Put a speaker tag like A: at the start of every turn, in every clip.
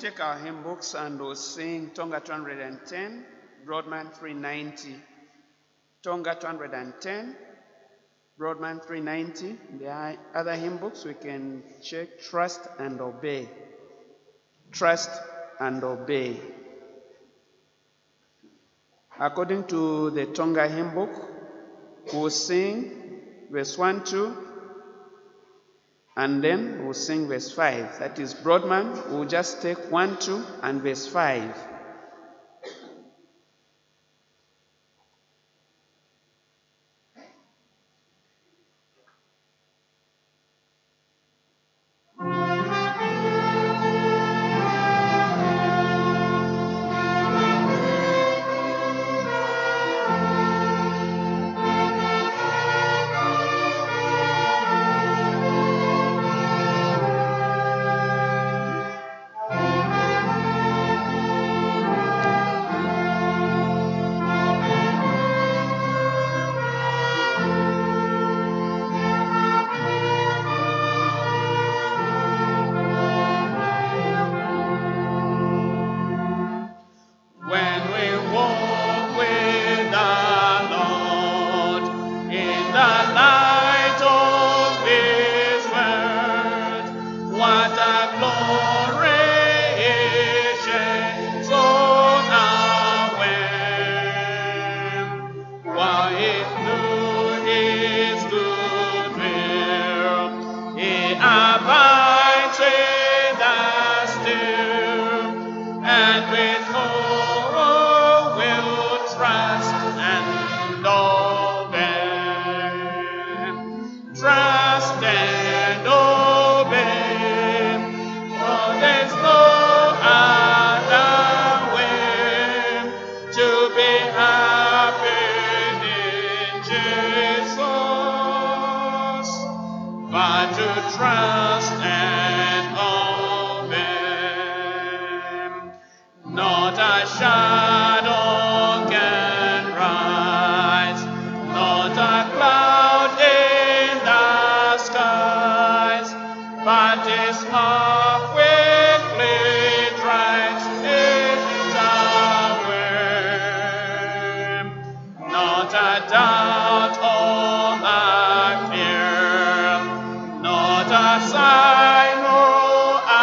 A: take our hymn books and we'll sing Tonga 210, Broadman 390. Tonga 210, Broadman 390. The other hymn books we can check Trust and Obey. Trust and Obey. According to the Tonga hymn book, we'll sing verse 1, 2, and then we'll sing verse 5. That is Broadman, we'll just take 1, 2, and verse 5.
B: Trust and obey. Not a shadow can rise, not a cloud in the skies, but His love quickly drives it away. Not a doubt or a fear, not a sign or a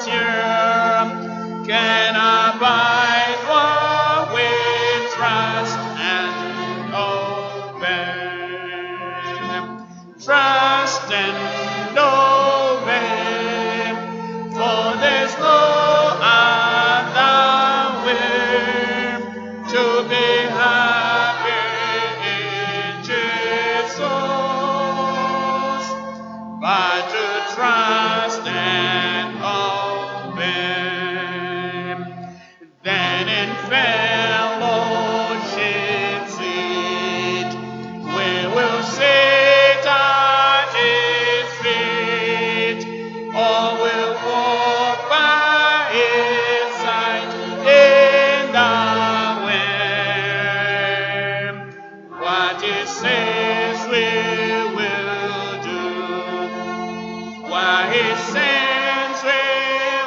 B: tear can abide while we trust and obey. Trust and obey, for there's no other way to be happy in Jesus, but to trust and obey. Then in fellowship seat we will sit at His feet, or we'll walk by His side in the way. What He says we will do, where He sends we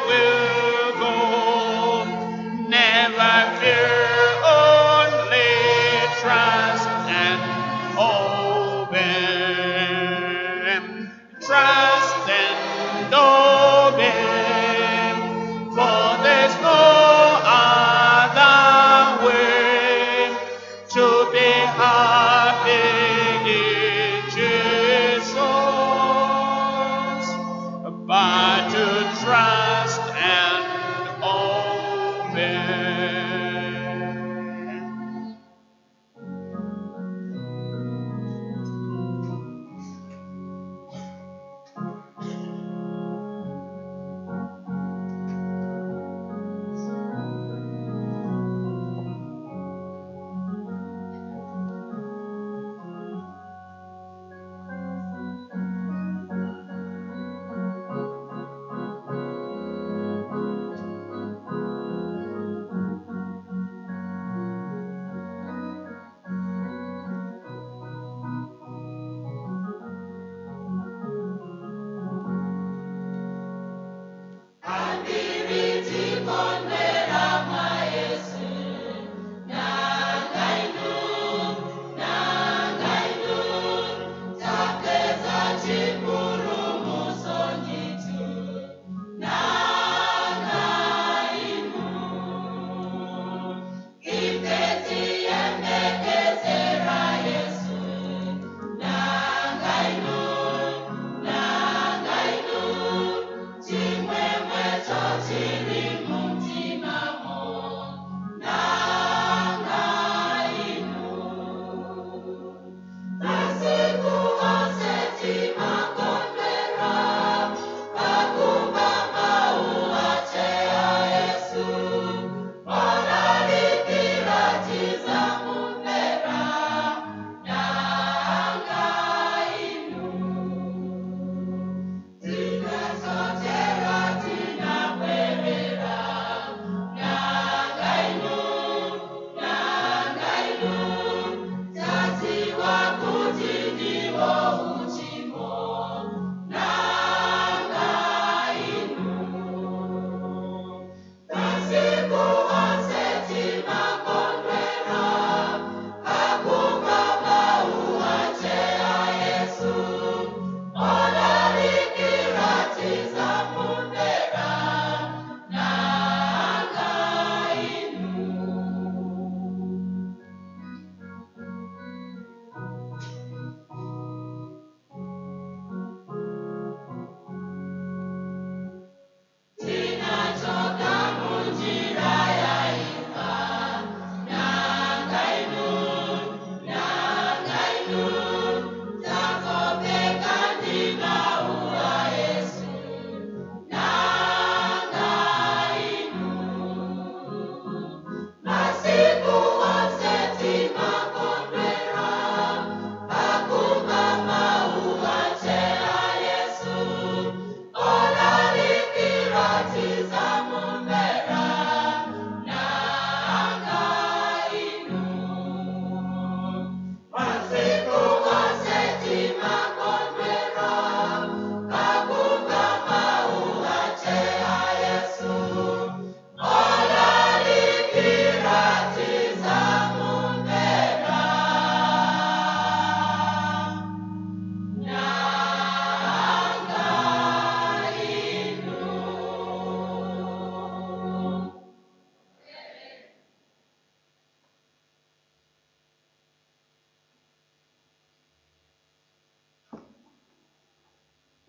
B: will go. Never fear.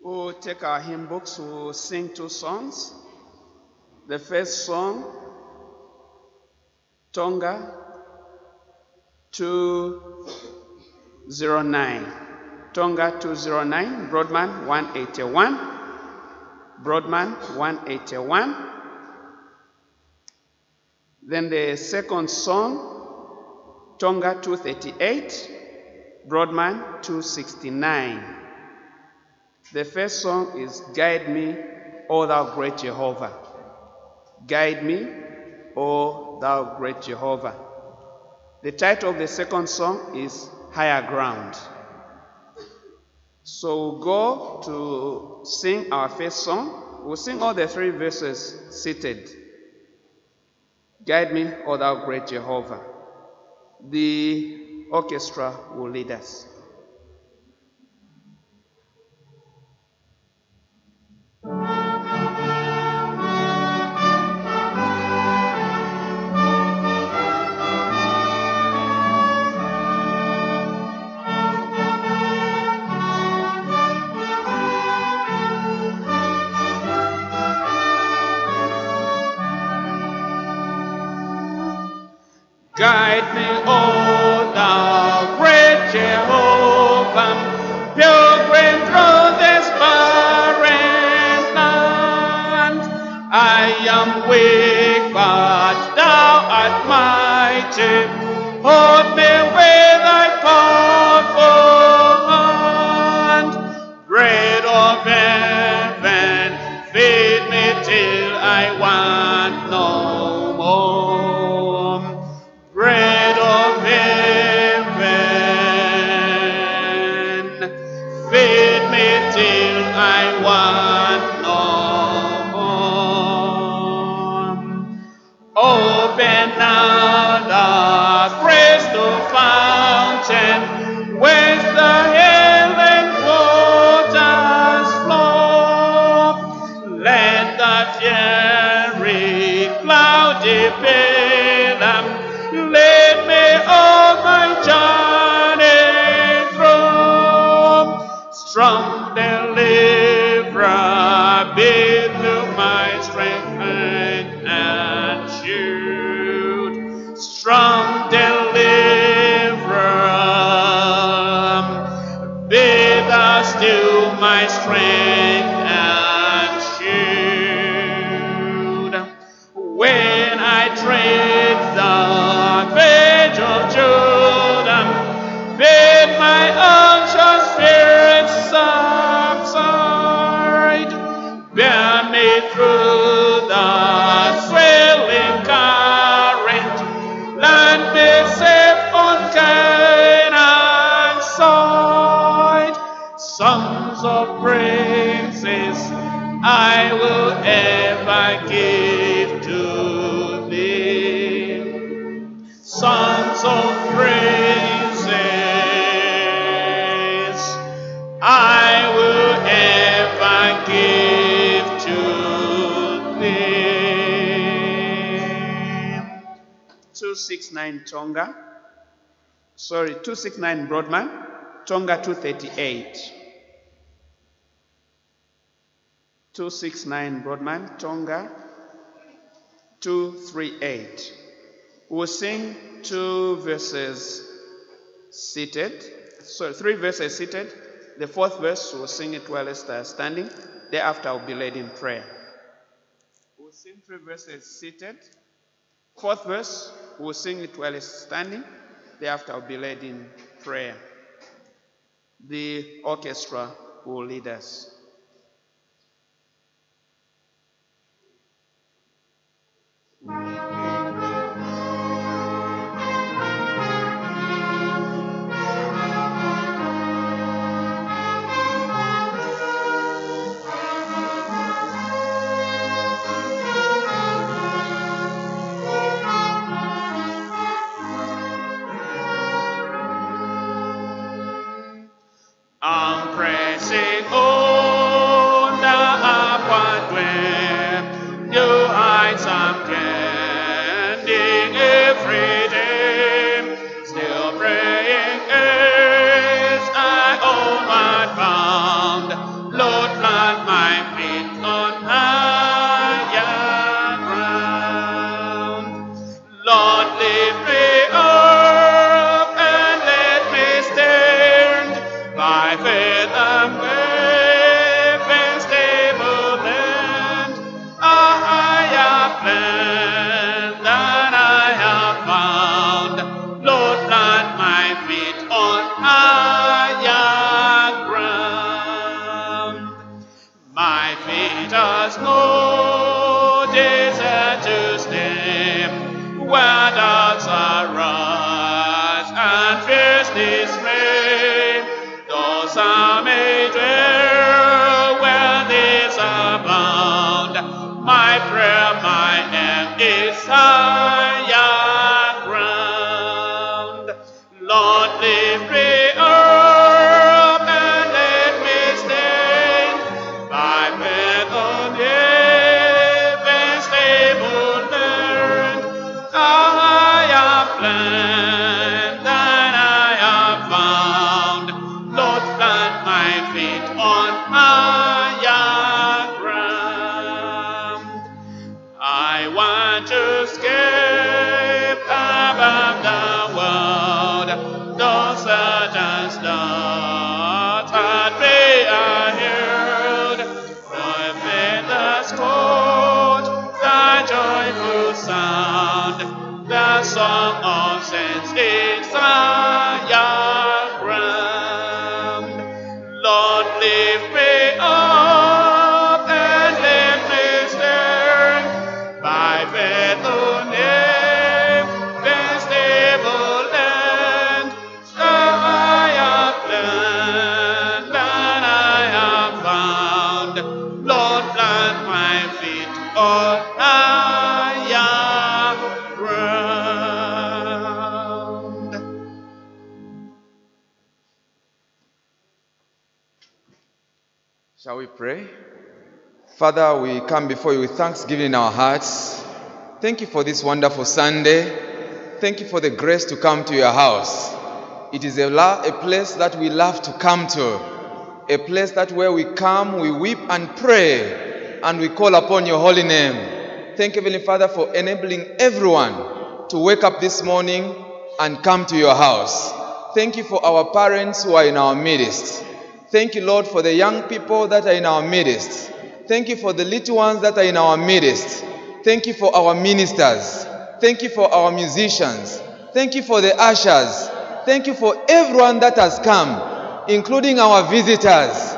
A: We'll take our hymn books, we'll sing two songs. The first song, Tonga 209. Tonga 209, Broadman 181. Broadman 181. Then the second song, Tonga 238, Broadman 269. The first song is Guide Me, O Thou Great Jehovah. Guide me, O Thou Great Jehovah. The title of the second song is Higher Ground. So we'll go to sing our first song. We'll sing all the three verses seated. Guide me, O Thou Great Jehovah. The orchestra will lead us.
B: Guide me, O thou great Jehovah, pilgrim through this barren land. I am weak, but thou art mighty. Hold me with thy powerful hand. Bread of heaven, feed me till I want no more. Bread of heaven, feed me till I want no more. mountain, whence the healing waters flow. Let the fiery cloudy pillar lead me on my journey through. Strong deliverer, be to my strength and shield. Strong deliverer, be thou still my strength and shield. When I tread the vale of Jordan, bid my anxious spirits subside. Bear me through the swelling current, land me safe on Canaan's side. Songs of praises I will ever give to thee. Songs of praises I will ever give to thee.
A: 269 Tonga. Sorry, 269 Broadman. Tonga 238. 269 Broadman. Tonga 238. We'll sing 2 verses seated. Sorry, 3 verses seated. The 4th verse, we'll sing it while standing. Thereafter, I'll be led in prayer. We'll sing 3 verses seated. 4th verse, we'll sing it while standing. Thereafter, I'll be led in prayer. The orchestra will lead us.
B: I'm pressing on the upward way, new heights I'm gaining every day, still praying as I onward bound. Lord, plant my feet on higher ground. Lord, lift me up and let me stand by faith and faith and stable land, a higher plan than I have found. Lord, plant my feet on higher ground. My feet has no desert to stay, where doubts arise and fears dismay. Those I may dwell where these abound. My prayer, my aim is higher ground. Lord, lift me up and let me stand by faith on heaven's stable land, a higher plan than I have found. Lord, plant my feet on higher ground. I want to escape above the world. Those Satan's dart at me are heard. My faith has caught the joyful sound, the song of saints in higher ground. Lord, lift me up and let me stand by faith on heaven's stable land, a higher plan than I have found. Lord, plant my feet on higher ground.
C: pray? Father, we come before you with thanksgiving in our hearts. Thank you for this wonderful Sunday. Thank you for the grace to come to your house. It is a place that we love to come to. A place that where we come, we weep and pray, and we call upon your holy name. Thank you, Heavenly Father, for enabling everyone to wake up this morning and come to your house. Thank you for our parents who are in our midst. Thank you, Lord, for the young people that are in our midst. Thank you for the little ones that are in our midst. Thank you for our ministers. Thank you for our musicians. Thank you for the ushers. Thank you for everyone that has come, including our visitors.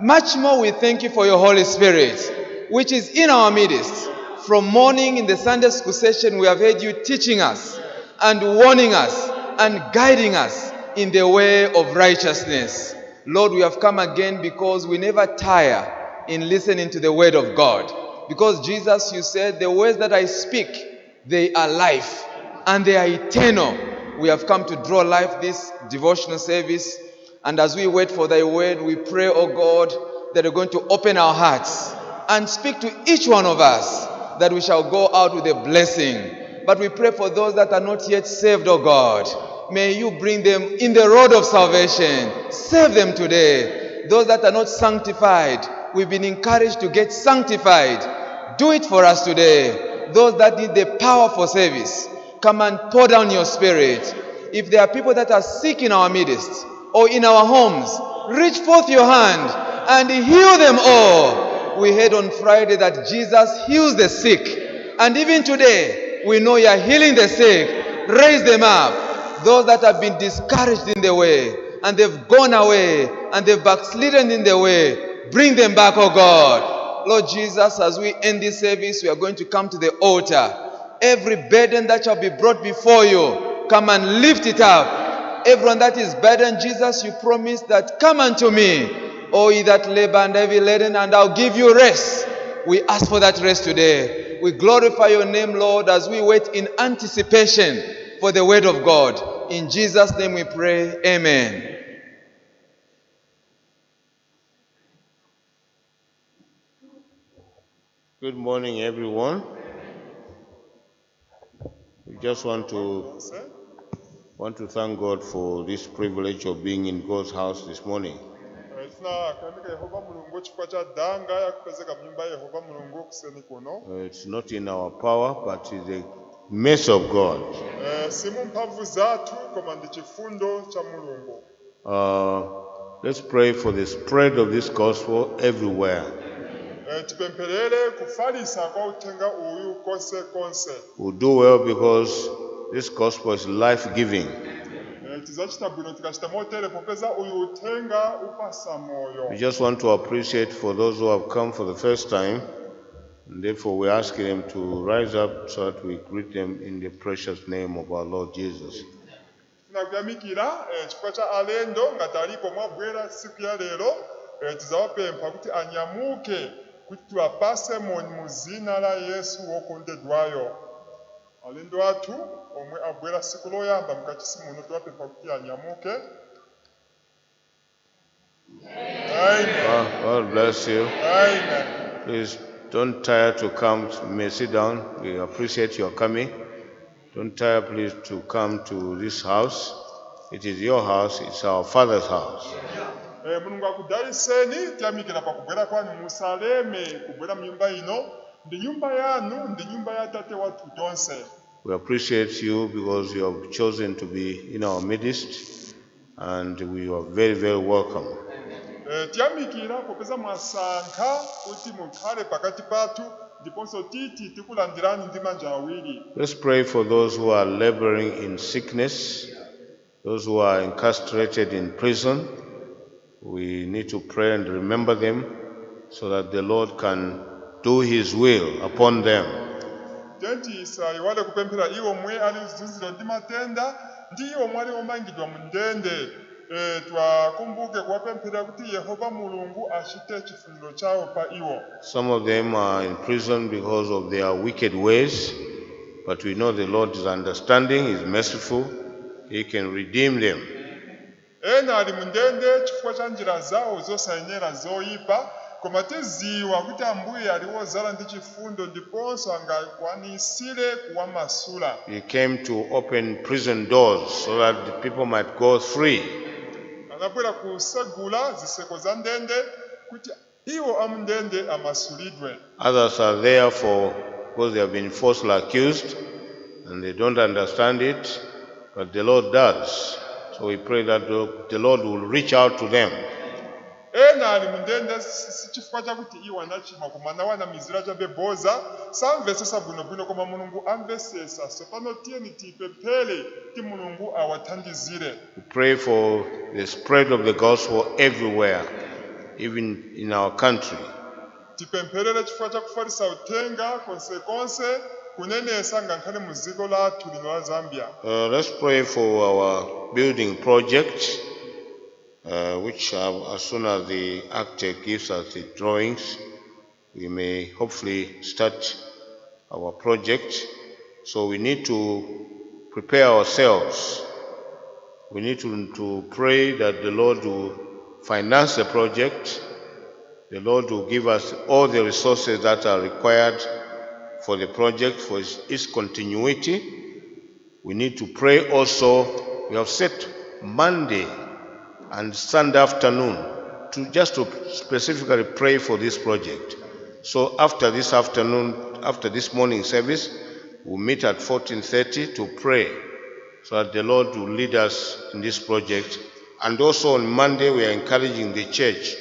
C: Much more we thank you for your Holy Spirit, which is in our midst. From morning in the Sunday school session, we have heard you teaching us and warning us and guiding us in the way of righteousness. Lord, we have come again because we never tire in listening to the word of God. Because Jesus, you said, the words that I speak, they are life and they are eternal. We have come to draw life this devotional service. And as we wait for thy word, we pray, oh God, that you're going to open our hearts and speak to each one of us, that we shall go out with a blessing. But we pray for those that are not yet saved, oh God. May you bring them in the road of salvation. Save them today. Those that are not sanctified, we've been encouraged to get sanctified. Do it for us today. Those that need the power for service, come and pour down your spirit. If there are people that are sick in our midst or in our homes, reach forth your hand and heal them all. We heard on Friday that Jesus heals the sick. And even today, we know you are healing the sick. Raise them up. Those that have been discouraged in the way, and they've gone away, and they've backslidden in the way, bring them back, oh God. Lord Jesus, as we end this service, we are going to come to the altar. Every burden that shall be brought before you, come and lift it up. Everyone that is burdened, Jesus, you promised that, come unto me, all ye that labor and heavy laden, and I'll give you rest. We ask for that rest today. We glorify your name, Lord, as we wait in anticipation for the word of God. In Jesus' name we pray. Amen.
D: Good morning, everyone. We just want to thank God for this privilege of being in God's house this morning. It's not in our power, but it's the mercy of God. Let's pray for the spread of this gospel everywhere. We'll do well because this gospel is life-giving. We just want to appreciate for those who have come for the first time. And therefore, we're asking them to rise up so that we greet them in the precious name of our Lord Jesus. God bless you. Amen. Please don't tire to come. You may sit down. We appreciate your coming. Don't tire, please, to come to this house. It is your house. It's our Father's house. We appreciate you because you have chosen to be in our midst, and we are very, very welcome. Let's pray for those who are laboring in sickness, those who are incarcerated in prison. We need to pray and remember them so that the Lord can do His will upon them. Some of them are in prison because of their wicked ways, but we know the Lord is understanding, He is merciful, He can redeem them.
E: koma tiziwa kuti ambuye ali wozala ndi chifundo ndiponso angakwanisire kuwamasula.
D: He came to open prison doors so that the people might go free.
E: Anabwera kusegula ziseko za ndende kuti iwo amundende amasulidwe.
D: Others are there because they have been falsely accused and they don't understand it, but the Lord does. So we pray that the Lord will reach out to them.
E: Ena ali mundende sichifukwa chakuti iwo anachimwa koma nawana mizira chabeboza samvesesa bwinobwino koma mulungu amvesesa. So pano tiyeni tipemphere kuti mulungu awathandizire.
D: We pray for the spread of the gospel everywhere, even in our country.
E: Tipempherere chifukwa chakufalisa uthenga konsekonse kunenesa ngakhale mu dziko lathu lino la Zambia.
D: Let's pray for our building project, which as soon as the architect gives us the drawings, we may hopefully start our project. So we need to prepare ourselves. We need to pray that the Lord will finance the project. The Lord will give us all the resources that are required for the project, for its continuity. We need to pray also. We have set Monday and Sunday afternoon to specifically pray for this project. So after this afternoon, after this morning service, we'll meet at 14:30 to pray so that the Lord will lead us in this project. And also on Monday, we are encouraging the church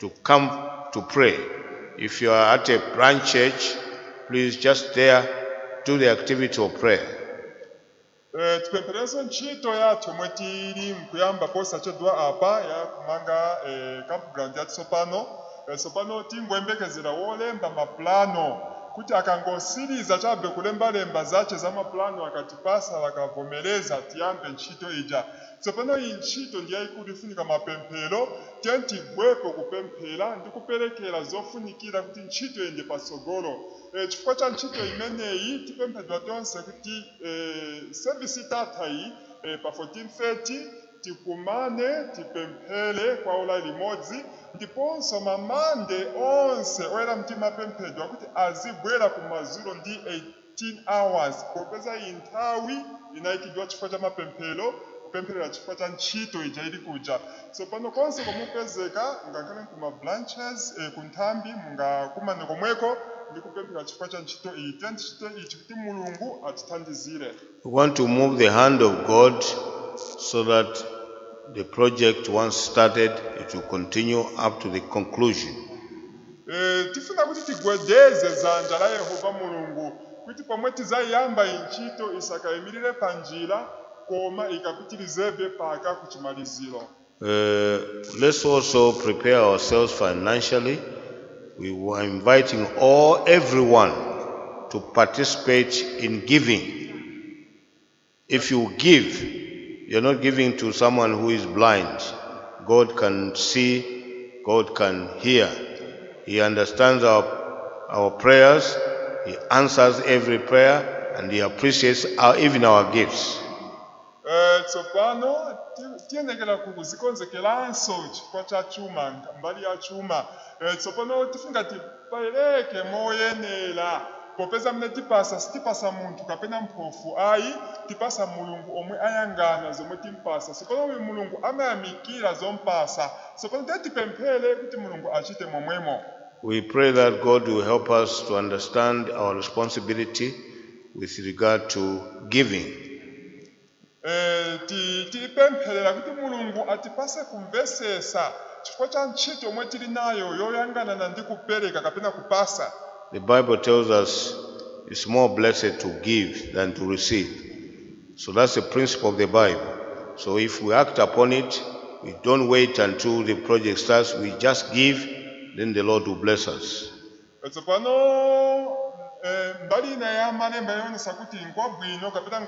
D: to come to pray. If you are at a branch church, please just there do the activity of prayer.
E: Tipemphereso ntchito yathu omwe tili mkuyamba posa chodwa apa ya kumanga campground yathu tsopano tingoyembekezera wolemba maplano kuti akangosiriza chabe kulembalemba zace za maplano akatipasa wakavomereza tiyambe ntchito ija. Tsopano iyi ntchito ndi yayikulu ifunika mapemphero, tigwepo kupemphera ndi kuperekera zofunikira kuti ntchito iyende patsogolo. Chifukwa cha ntchito imeneyi tipemphedwa tonse kuti service itatha iyi pa 14:30 tikumane tipemphere kwa ola limodzi ndiponso mamande onse oyera mtima apemphedwa kuti azibwera kumazulo ndi 18 hours popeza iyi nthawi inayikidwa chifukwa cha mapemphero kupempherera chifukwa cha ntchito ija ili kuja. Tsopano konse komupezeka ngakhale kuma branches kunthambi mungakumane komweko ndi kupemphera chifukwa cha ntchito iyi. Ntchito ichi kuti mulungu atithandizire.
D: We want to move the hand of God so that the project, once started, it will continue up to the conclusion.
E: Tifuna kuti tigwedeze dzanja la Yehova mulungu kuti pomwe tizayamba ntchito isakayimirire panjira koma ikapitilizebe paka kuchimaliziro.
D: Let's also prepare ourselves financially. We were inviting everyone to participate in giving. If you give, you're not giving to someone who is blind. God can see, God can hear. He understands our prayers, He answers every prayer, and He appreciates even our gifts.
E: Tsopano tiyenekera kuzikonzekeranso chifukwa cha chuma mbali ya chuma. Tsopano tifunga tipereke moyenera popeza mne tipasa sitipasa munthu kapena mphofu ayi tipasa mulungu omwe ayangana zomwe timpasa. Tsopano uyu mulungu amayamikira zompasa. Tsopano tipemphere kuti mulungu achite momwemo.
D: We pray that God will help us to understand our responsibility with regard to giving.
E: Tipempherera kuti mulungu atipase kumvesesa chifukwa cha ntchito omwe tili nayo yoyangana na ndi kupereka kapena kupasa.
D: The Bible tells us it's more blessed to give than to receive. So that's the principle of the Bible. So if we act upon it, we don't wait until the project starts, we just give, then the Lord will bless us.
E: Mbali ina ya malemba yonesa kuti nkwabwino kapena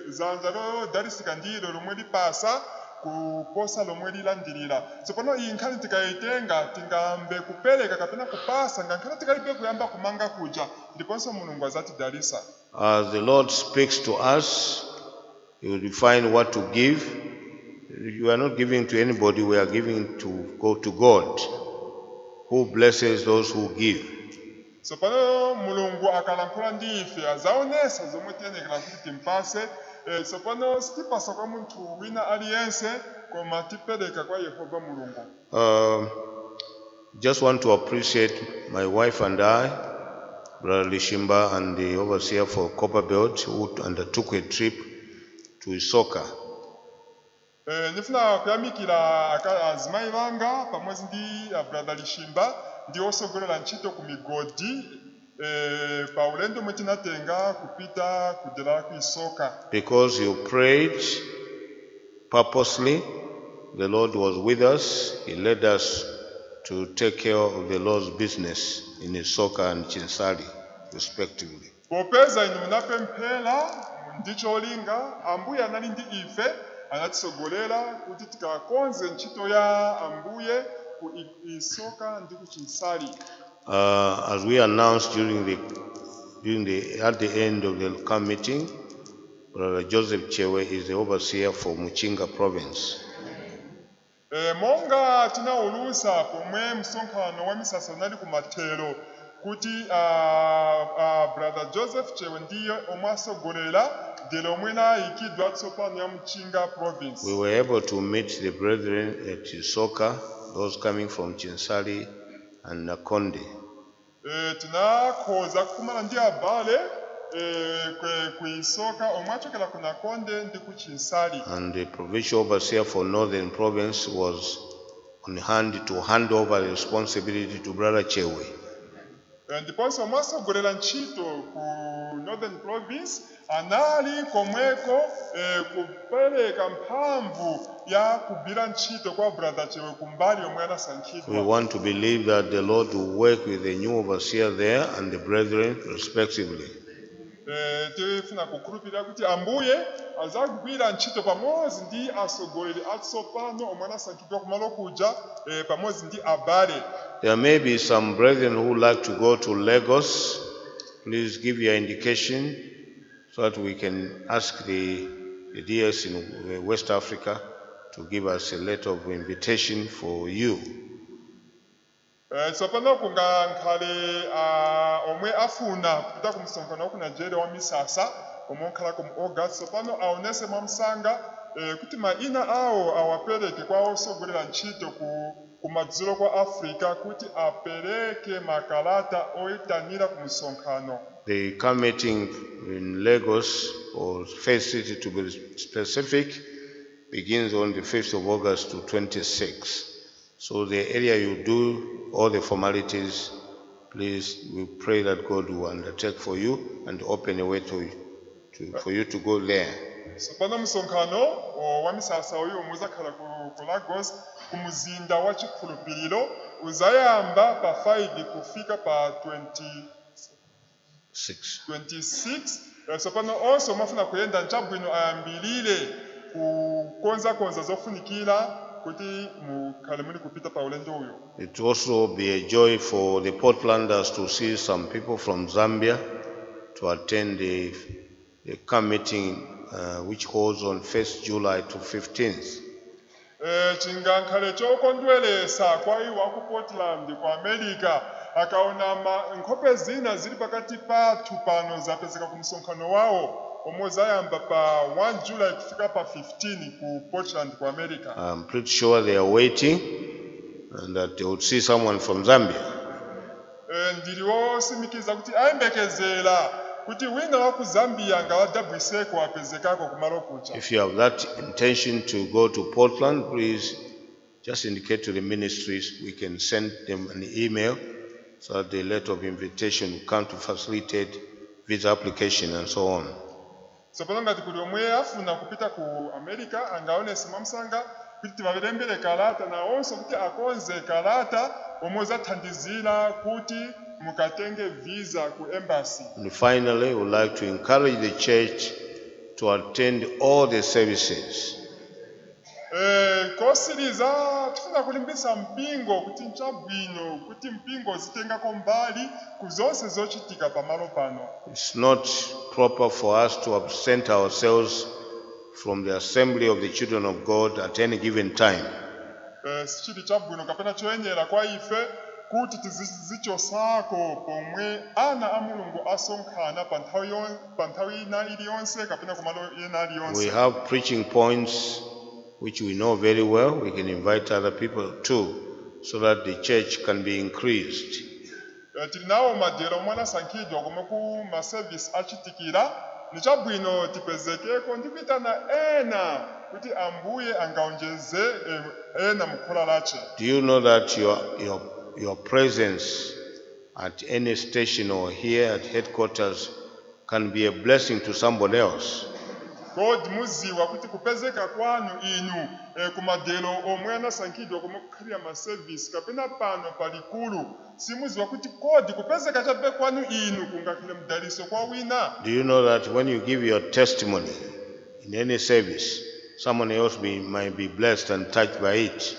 E: dzanja lodalisika ndilo lomwe lipasa kuposa lomwe lilandirira. Tsopano iyi nkhani tikayitenga tingambe kupereka kapena kupasa ngakhale tikalibe kuyamba kumanga kuja ndiponso mulungu azatidalisa.
D: As the Lord speaks to us, He will define what to give. You are not giving to anybody, we are giving to God. who blesses those who give.
E: Tsopano mulungu akalankhula ndi ife azaonesa zomwe tiyenekera kuti timpase. Tsopano sitipasa kwa munthu wina aliyense koma tipereka kwa Yehova mulungu.
D: Just want to appreciate my wife and I, Brother Lishimba and the overseer for Copperbelt, who undertook a trip to Isoka.
E: Nifuna kuyamikira azimayi vanga pamodzi ndi Brother Lishimba ndi osogolera ntchito ku migodi pa ulendo omwe tinatenga kupita kudera ku Isoka.
D: Because you prayed purposely, the Lord was with us. He led us to take care of the Lord's business in Isoka and Chinsali, respectively.
E: Popeza inu munapemphera ndi cholinga, Ambuye anali ndi ife, anatisogolera kuti tikakonze ntchito ya Ambuye ku Isoka ndi ku Chinsali.
D: As we announced at the end of the camp meeting, Brother Joseph Chewe is the overseer for Muchinga province.
E: Monga tinaulusa pomwe msonkhano wa misasa unali kumathero kuti Brother Joseph Chewe ndiye omwe asogolera dera omwe nayikidwa tsopano ya Muchinga province.
D: We were able to meet the brethren at Isoka, those coming from Chinsali and Nakonde.
E: Tinakhoza kukumana ndi abale ku Isoka omwe achokera ku Nakonde ndi ku Chinsali.
D: And the provincial overseer for Northern Province was on hand to hand over the responsibility to Brother Chewe.
E: Ndiponso omwe asogolera ntchito ku Northern Province anali komweko kupereka mphamvu ya kugwira ntchito kwa Brother Chewe kumbali omwe anasankhidwa.
D: We want to believe that the Lord will work with the new overseer there and the brethren respectively.
E: Tifuna kukhulupirira kuti Ambuye azagwira ntchito pamodzi ndi asogoleri atsopano omwe anasankhidwa kumalo kuja pamodzi ndi abale.
D: There may be some brethren who like to go to Lagos. Please give your indication so that we can ask the DS in West Africa to give us a letter of invitation for you.
E: Tsopano kungankhale omwe afuna kupita ku msonkhano wa ku Nigeria wa misasa omwe okhala ku August, tsopano aonese mwamsanga kuti maina awo awapereke kwa osogolera ntchito ku madzulo kwa Africa kuti apereke makalata oyitanira ku msonkhano.
D: The camp meeting in Lagos, or Faith City to be specific, begins on the 5th of August to 26th. So the area you do all the formalities, please, we pray that God will undertake for you and open a way for you to go there.
E: Tsopano msonkhano wa misasa uyu omwe uzakhala ku Lagos ku muzinda wa chikhulupiriro uzayamba pa 5 kufika pa 26. Tsopano onse omafuna kuyenda nchabwino ayambilire kukonza zofunikira kuti mukhale muli kupita pa ulendo uyo.
D: It will also be a joy for the Portlanders to see some people from Zambia to attend the camp meeting which holds on 1st July to 15th.
E: Chingankhale chokondweresa kwa iwo aku Portland ku America akaona nkhope zina zili pakati pathu pano zapezeka ku msonkhano wawo omwe zayamba pa 1 July kufika pa 15 ku Portland ku America.
D: I'm pretty sure they are waiting and that they would see someone from Zambia.
E: Ndiliwo simikiza kuti ayembekezera kuti wina wa ku Zambia ngawadabwiseko apezekako kumalo kucha.
D: If you have that intention to go to Portland, please just indicate to the ministries. We can send them an email so that the letter of invitation will come to facilitate visa application and so on.
E: Tsopano ngati kuli omwe afuna kupita ku America angaonese mwamsanga kuti tivalembere kalata na onse kuti akonze kalata omwe zathandizira kuti mukatenge visa ku embassy.
D: And finally, we would like to encourage the church to attend all the services.
E: Kosiriza tifuna kulimbisa mpingo kuti nchabwino kuti mpingo zitengako mbali kuzonse zochitika pamalo pano.
D: It's not proper for us to absent ourselves from the assembly of the children of God at any given time.
E: Sichili chabwino kapena choyenera kwa ife kuti tizichosako pomwe ana a mulungu asonkhana pa nthawi ina iliyonse kapena kumalo ena
D: We
E: aliyonse.
D: have preaching points which we know very well. We can invite other people too, so that the church can be increased.
E: Tili nawo madera omwe anasankhidwa komwe ku maservice achitikira, ni chabwino tipezekeko ndi kuitana ena kuti ambuye angaonjeze ena mukhola lache.
D: Do you know that your presence at any station or here at headquarters can be a blessing to somebody else?
E: Kodi muziwa kuti kupezeka kwanu inu kumadero omwe anasankhidwa komwe kukhalira maservice kapena pano palikulu, simuziwa kuti kodi kupezeka chabe kwanu inu kungakhale mdaliso kwa wina.
D: Do you know that when you give your testimony in any service, someone else might be blessed and touched by it?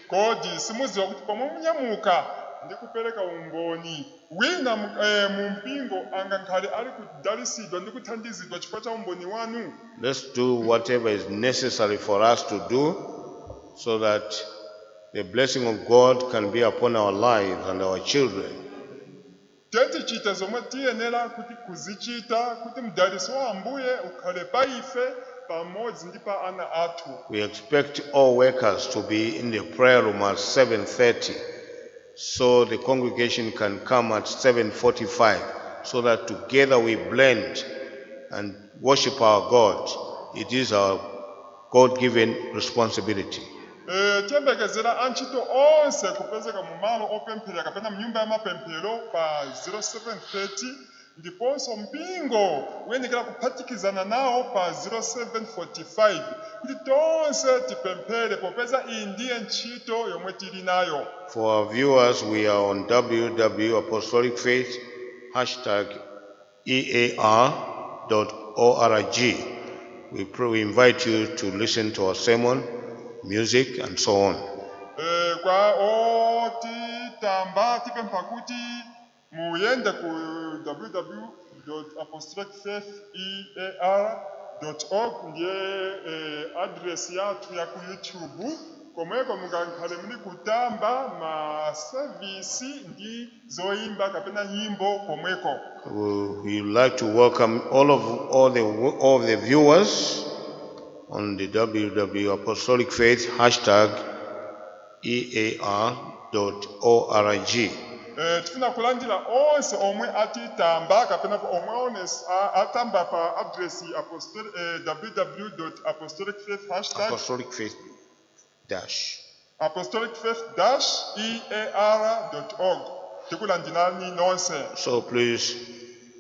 E: Kodi simuziwa kuti pomwe munyamuka ndi kupereka umboni wina mu mpingo angakhale ali kudalisidwa ndi kuthandizidwa chifukwa cha umboni wanu.
D: Let's do whatever is necessary for us to do so that the blessing of God can be upon our lives and our children.
E: Tichita zomwe tiyenera kuti kuzichita kuti mdaliso wa ambuye ukhale pa ife pamodzi ndi pa ana athu.
D: We expect all workers to be in the prayer room at 7:30, so the congregation can come at 7:45, so that together we blend and worship our God. It is our God-given responsibility.
E: Tiyembekezera antchito onse kupezeka mu malo opemphera kapena mnyumba ya mapemphero pa 07:30, ndiponso mpingo uyenekera kuphatikizana nawo pa 07:45 kuti tonse tipemphere popeza iyi ndiye ntchito yomwe tili nayo.
D: For our viewers, we are on www.apostolicfaith #EAR.org. We invite you to listen to our sermon, music, and so on.
E: Kwa otitamba tipempha kuti muyende ku www.apostolicfaith.org ndiye address yathu ya ku YouTube, komweko mungakhale muli kutamba ma service ndi zoimba kapena nyimbo komweko.
D: We would like to welcome all the viewers on the www.apostolicfaith #EAR.org.
E: Tifuna kulandira onse omwe atitamba kapena omwe atamba pa address www.apostolicfaith-EAR.org. Tikulandirani nonse.
D: So please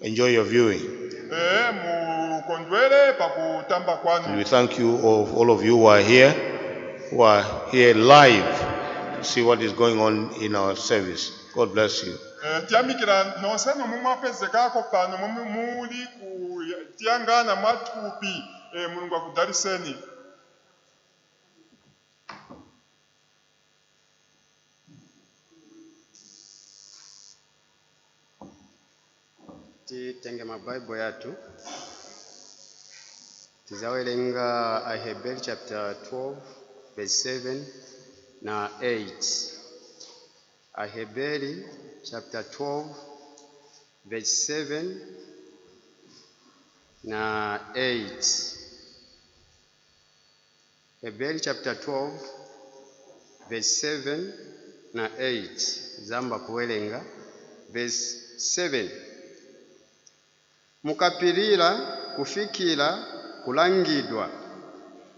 D: enjoy your viewing.
E: Mukondwere pakutamba kwanu.
D: We thank you all of you who are here live to see what is going on in our service. God bless you.
E: Tiyamikira nonse nomwe mwapezekako pano momwe muli kutiyangana mwathupi, Mulungu akudaliseni.
F: Titenge maBible yathu tizawerenga Aheberi chapter 12 verse 7 na 8. Aheberi chapter 12 verse 7 na 8. Aheberi chapter 12 verse 7 na 8. Zamba kuwerenga verse 7. Mukapirira kufikira kulangidwa,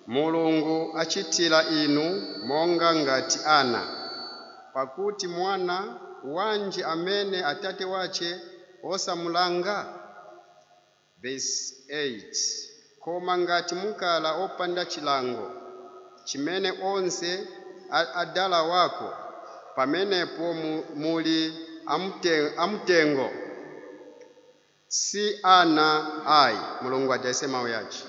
F: Mulungu achitira inu monga ngati ana, pakuti mwana wanji amene atate wache osamulanga. Verse 8. Koma ngati mukala opanda chilango, chimene onse adala wako, pamenepo muli amtengo, si ana ayi. Mulungu adayese mawu yace.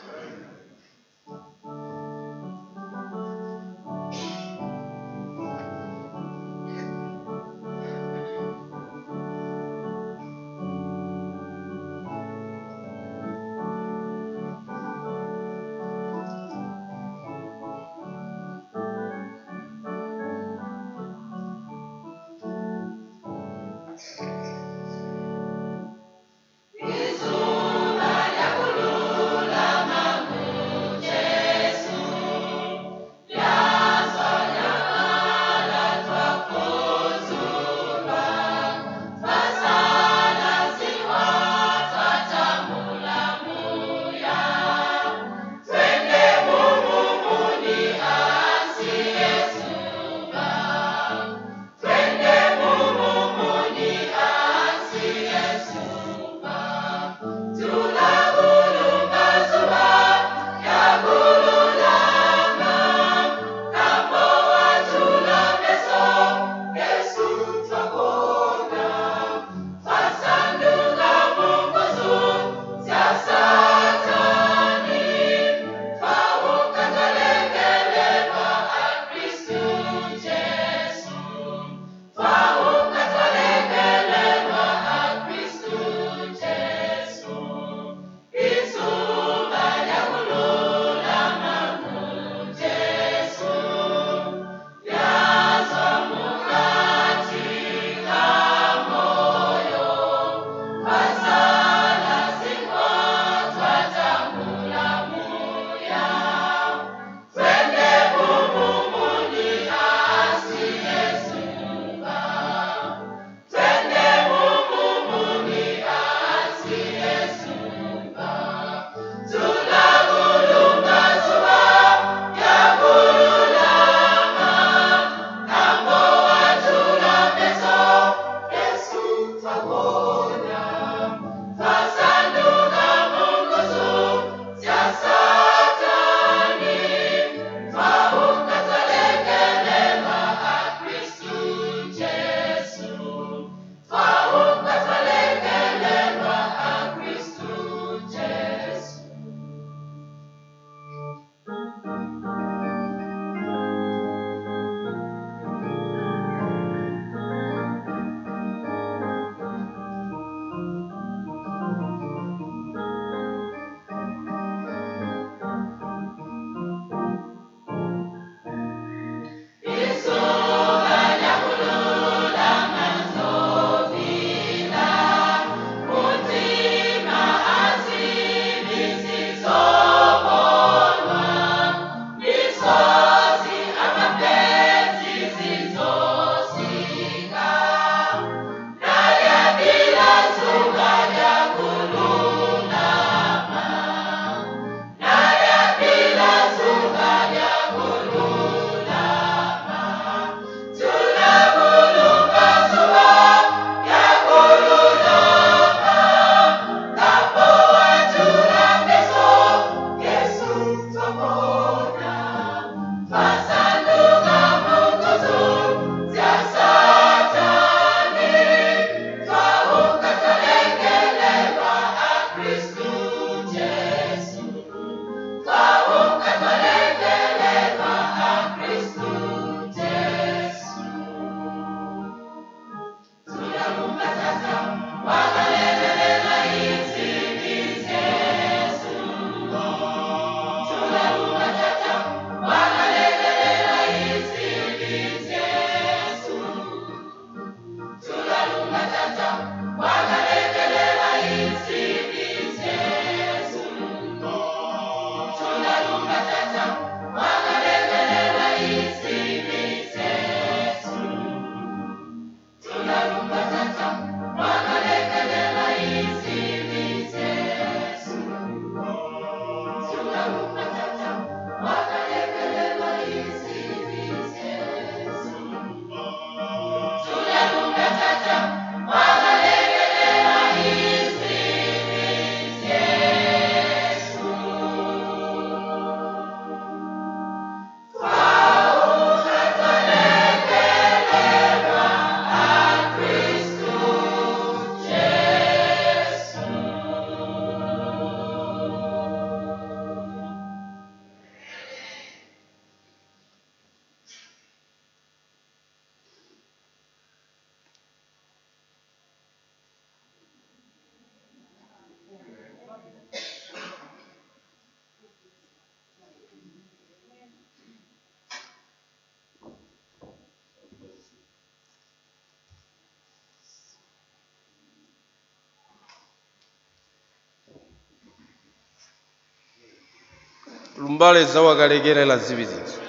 G: lumbaleza wakalekerera zibizizo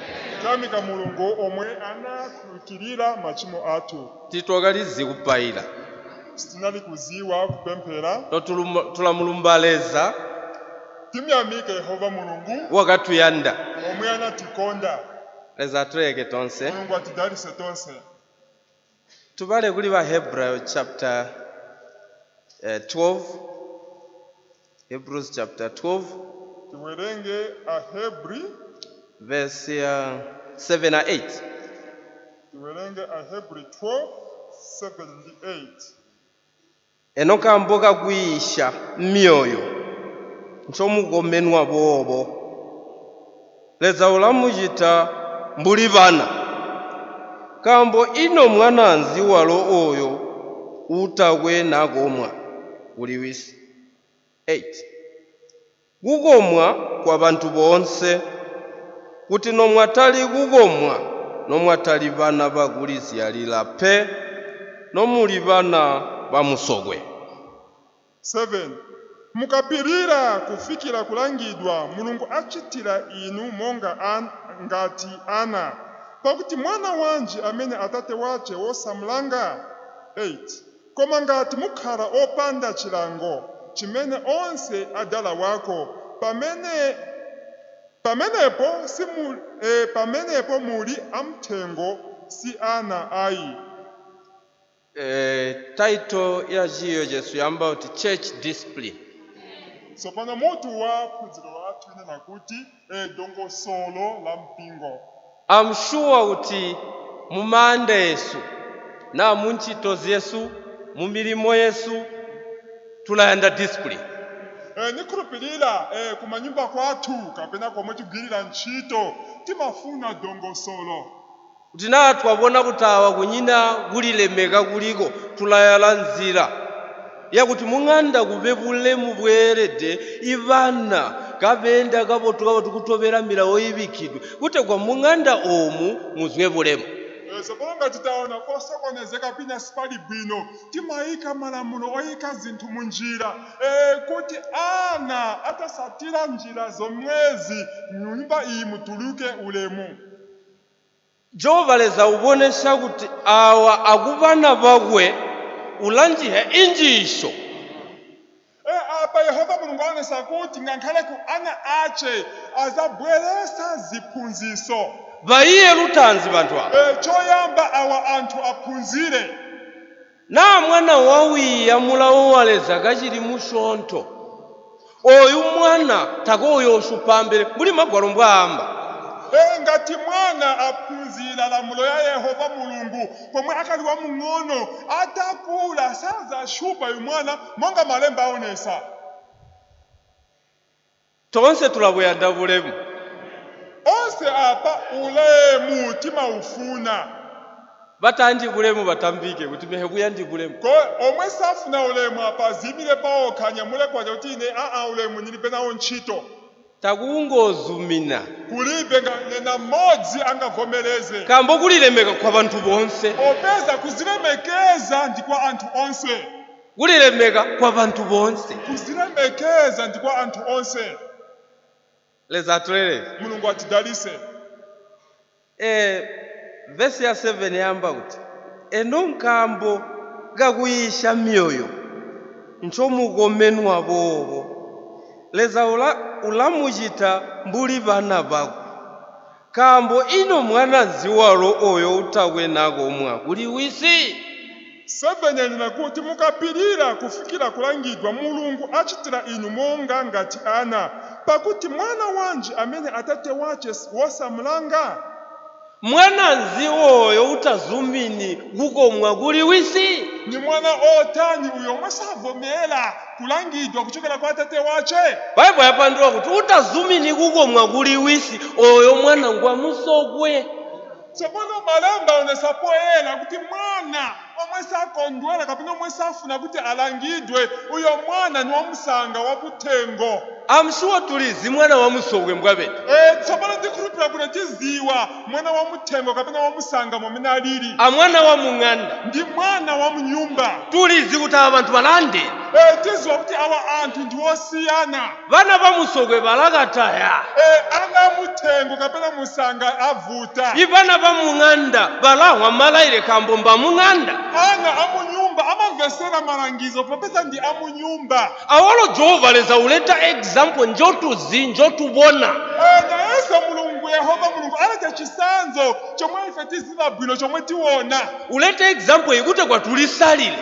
E: tamika mulungu omwe anakhululukira machimo athu
G: titwakalizi kupayira
E: sitinali kuziwa kupemphera
G: tulamulumbaleza
E: timyamike Yehova mulungu
G: wakatuyanda
E: omwe anatikonda
G: leza tuleke tonse
E: mulungu atidalitse tonse
G: tubale kuli Hebrew chapter 12 Hebrews chapter 12
E: tiwerenge Ahebri
G: verse 7 and 8
E: tiwerenge Ahebri 12 7 and 8
G: enoka mboka kuisha myoyo nchomugomenwa bobo leza ulamuchita mbuli bana kambo ino mwananzi walo oyo utakwe nakomwa uliwisi 8 kukomwa kwa bantu bonse kuti nomwatali kukomwa nomwatali bana bakuliziyalira pe nomuli bana bamusogwe
E: 7 mukapirira kufikira kulangidwa mulungu achitira inu monga ngati ana pakuti mwana wanje amene atate wache wosamulanga 8 koma ngati mukhala opanda chilango chimene onse adala wako pamenepo muli amthengo si ana ayi.
G: Title ya jiyo Jesu yamba uti church discipline.
E: So pano mutu wa phunziro lathu inena kuti dongosolo la mpingo.
G: I'm sure uti mumanda Yesu na munchitozi Yesu mumilimo Yesu tulayanda discipline.
E: Nikhulupirira kumanyumba kwathu kapena komwe tigwirira ntchito timafuna dongosolo.
G: Kuti na twabona kutawa kunyina kulilemeka kuliko tulayala nzira yakuti mung'anda kupepule mubwerede ivana kapenda kapotuka tikutobera mirawo ibikidwe kuti kwa mung'anda omu muzwe bulemu.
E: Sapolonga titaona kosokonezeka pina sipali bwino timayika malamulo oyika zinthu munjira kuti ana atasatira njira zomwezi nyumba iyi mutuluke ulemu.
G: Jehova leza ubonesha kuti awa akubana bakwe ulanjihe injisho.
E: Apa Yehova Mulungu anesa kuti ngakhale ku ana ache azabweresa ziphunziso.
G: Vaiye lutanzi bantu aba.
E: Choyamba awa anthu aphunzire.
G: Na mwana wawiya mulawo waleza kachiri mushonto. Oyu mwana takoyo osupambere muli magwalo mbwamba.
E: Ngati mwana aphunzira lamulo ya Yehova Mulungu pomwe akali wa mung'ono atakula saza shupa yu mwana monga malemba aonesa.
G: Tonse tulabuyanda bulemu.
E: Onse apa ulemu timaufuna.
G: Batandi bulemu batambike kuti mehebuya ndi bulemu.
E: Ko omwe safuna ulemu apa zimile pawo kanya mule kwa jotine ulemu nilibe nawo ntchito.
G: Takungozumina
E: kulibe na modzi angavomereze
G: kambo kulilemeka kwa bantu bonse
E: opeza kuzilemekeza ndi kwa anthu onse
G: kulilemeka kwa bantu bonse
E: kuzilemekeza ndi kwa anthu onse.
G: Leza tulele
E: Mulungu atidalise.
G: Verse ya 7 yamba kuti eno nkambo gakuyisha myoyo nchomugomenwa bobo leza ulamuchita mbuli bana bako kambo ino mwananzi walo oyo utakwe nakomwa kuli wisi.
E: 7 yanena kuti mukapirira kufikira kulangidwa mulungu achitira inu monga ngati ana pakuti mwana wanje amene atate wache wosamulanga.
G: Mwananzi oyo utazumini kukomwa kuli wisi.
E: Ni mwana otani uyo mwasavomera kulangidwa kuchokera kwa atate wache.
G: Bible yapandula kuti utazumini kukomwa kuli wisi oyo mwana ngwa musogwe.
E: Sopono malemba onesapo ena kuti mwana omwe sakondwera kapena omwe safuna kuti alangidwe uyo mwana ni wamusanga wakutengo.
G: I'm sure tulizi mwana wa musogwe mbwabete.
E: Tsopano ndikhulupira kuti tiziwa mwana wa mutengo kapena wamusanga momwe alili.
G: Amwana wa mung'anda.
E: Ndi mwana wa mnyumba.
G: Tulizi kuti abantu balande.
E: Tiziwa kuti awa anthu ndi osiyana.
G: Vana va musogwe balakataya.
E: Ana mutengo kapena musanga avuta.
G: Ivana va mung'anda balahwa malaire kambomba mung'anda.
E: Ana amunyumba amamvesera malangizo popeza ndi amunyumba.
G: Awolo Jehova leza uleta example njotuzi njotubona.
E: Nayense mulungu Yehova mulungu aleta chisanzo chomwe ife tiziva bwino chomwe tiwona.
G: Uleta example ikute kwa tulisalile.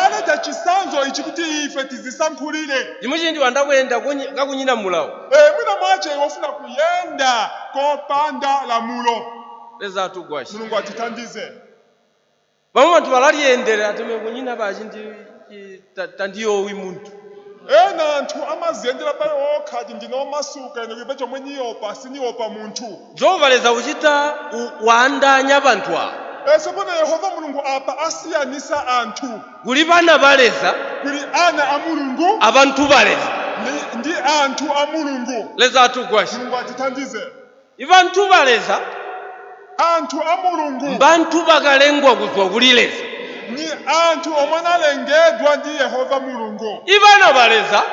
E: Aleta chisanzo ichi kuti ife tizisankhulire.
G: Jimuchi ndi wandakwenda kakunyina mulawo.
E: Mwina mwache wofuna kuyenda kopanda lamulo.
G: Leza atugwashi.
E: Mulungu atithandize.
G: Bamwe bantu balaliendera ateme kunyina bachi ndi tandiyo wi muntu.
E: Anthu amaziyendera pale okhati ndinomasuka ene kuipa chomwe niyopa siniopa munthu.
G: Jehova leza uchita waandanya bantu awo.
E: Sopona Yehova mulungu apa asiyanisa anthu.
G: Kuli bana baleza.
E: Kuli ana a mulungu.
G: Abantu baleza.
E: Ndi anthu a mulungu.
G: Leza atugwashi.
E: Mulungu atithandize.
G: Ibantu baleza.
E: Anthu a mulungu.
G: Mbantu bakalengwa kuzwa kulileza.
E: Ni anthu omwe analengedwa ndi Yehova mulungu.
G: Ibana baleza.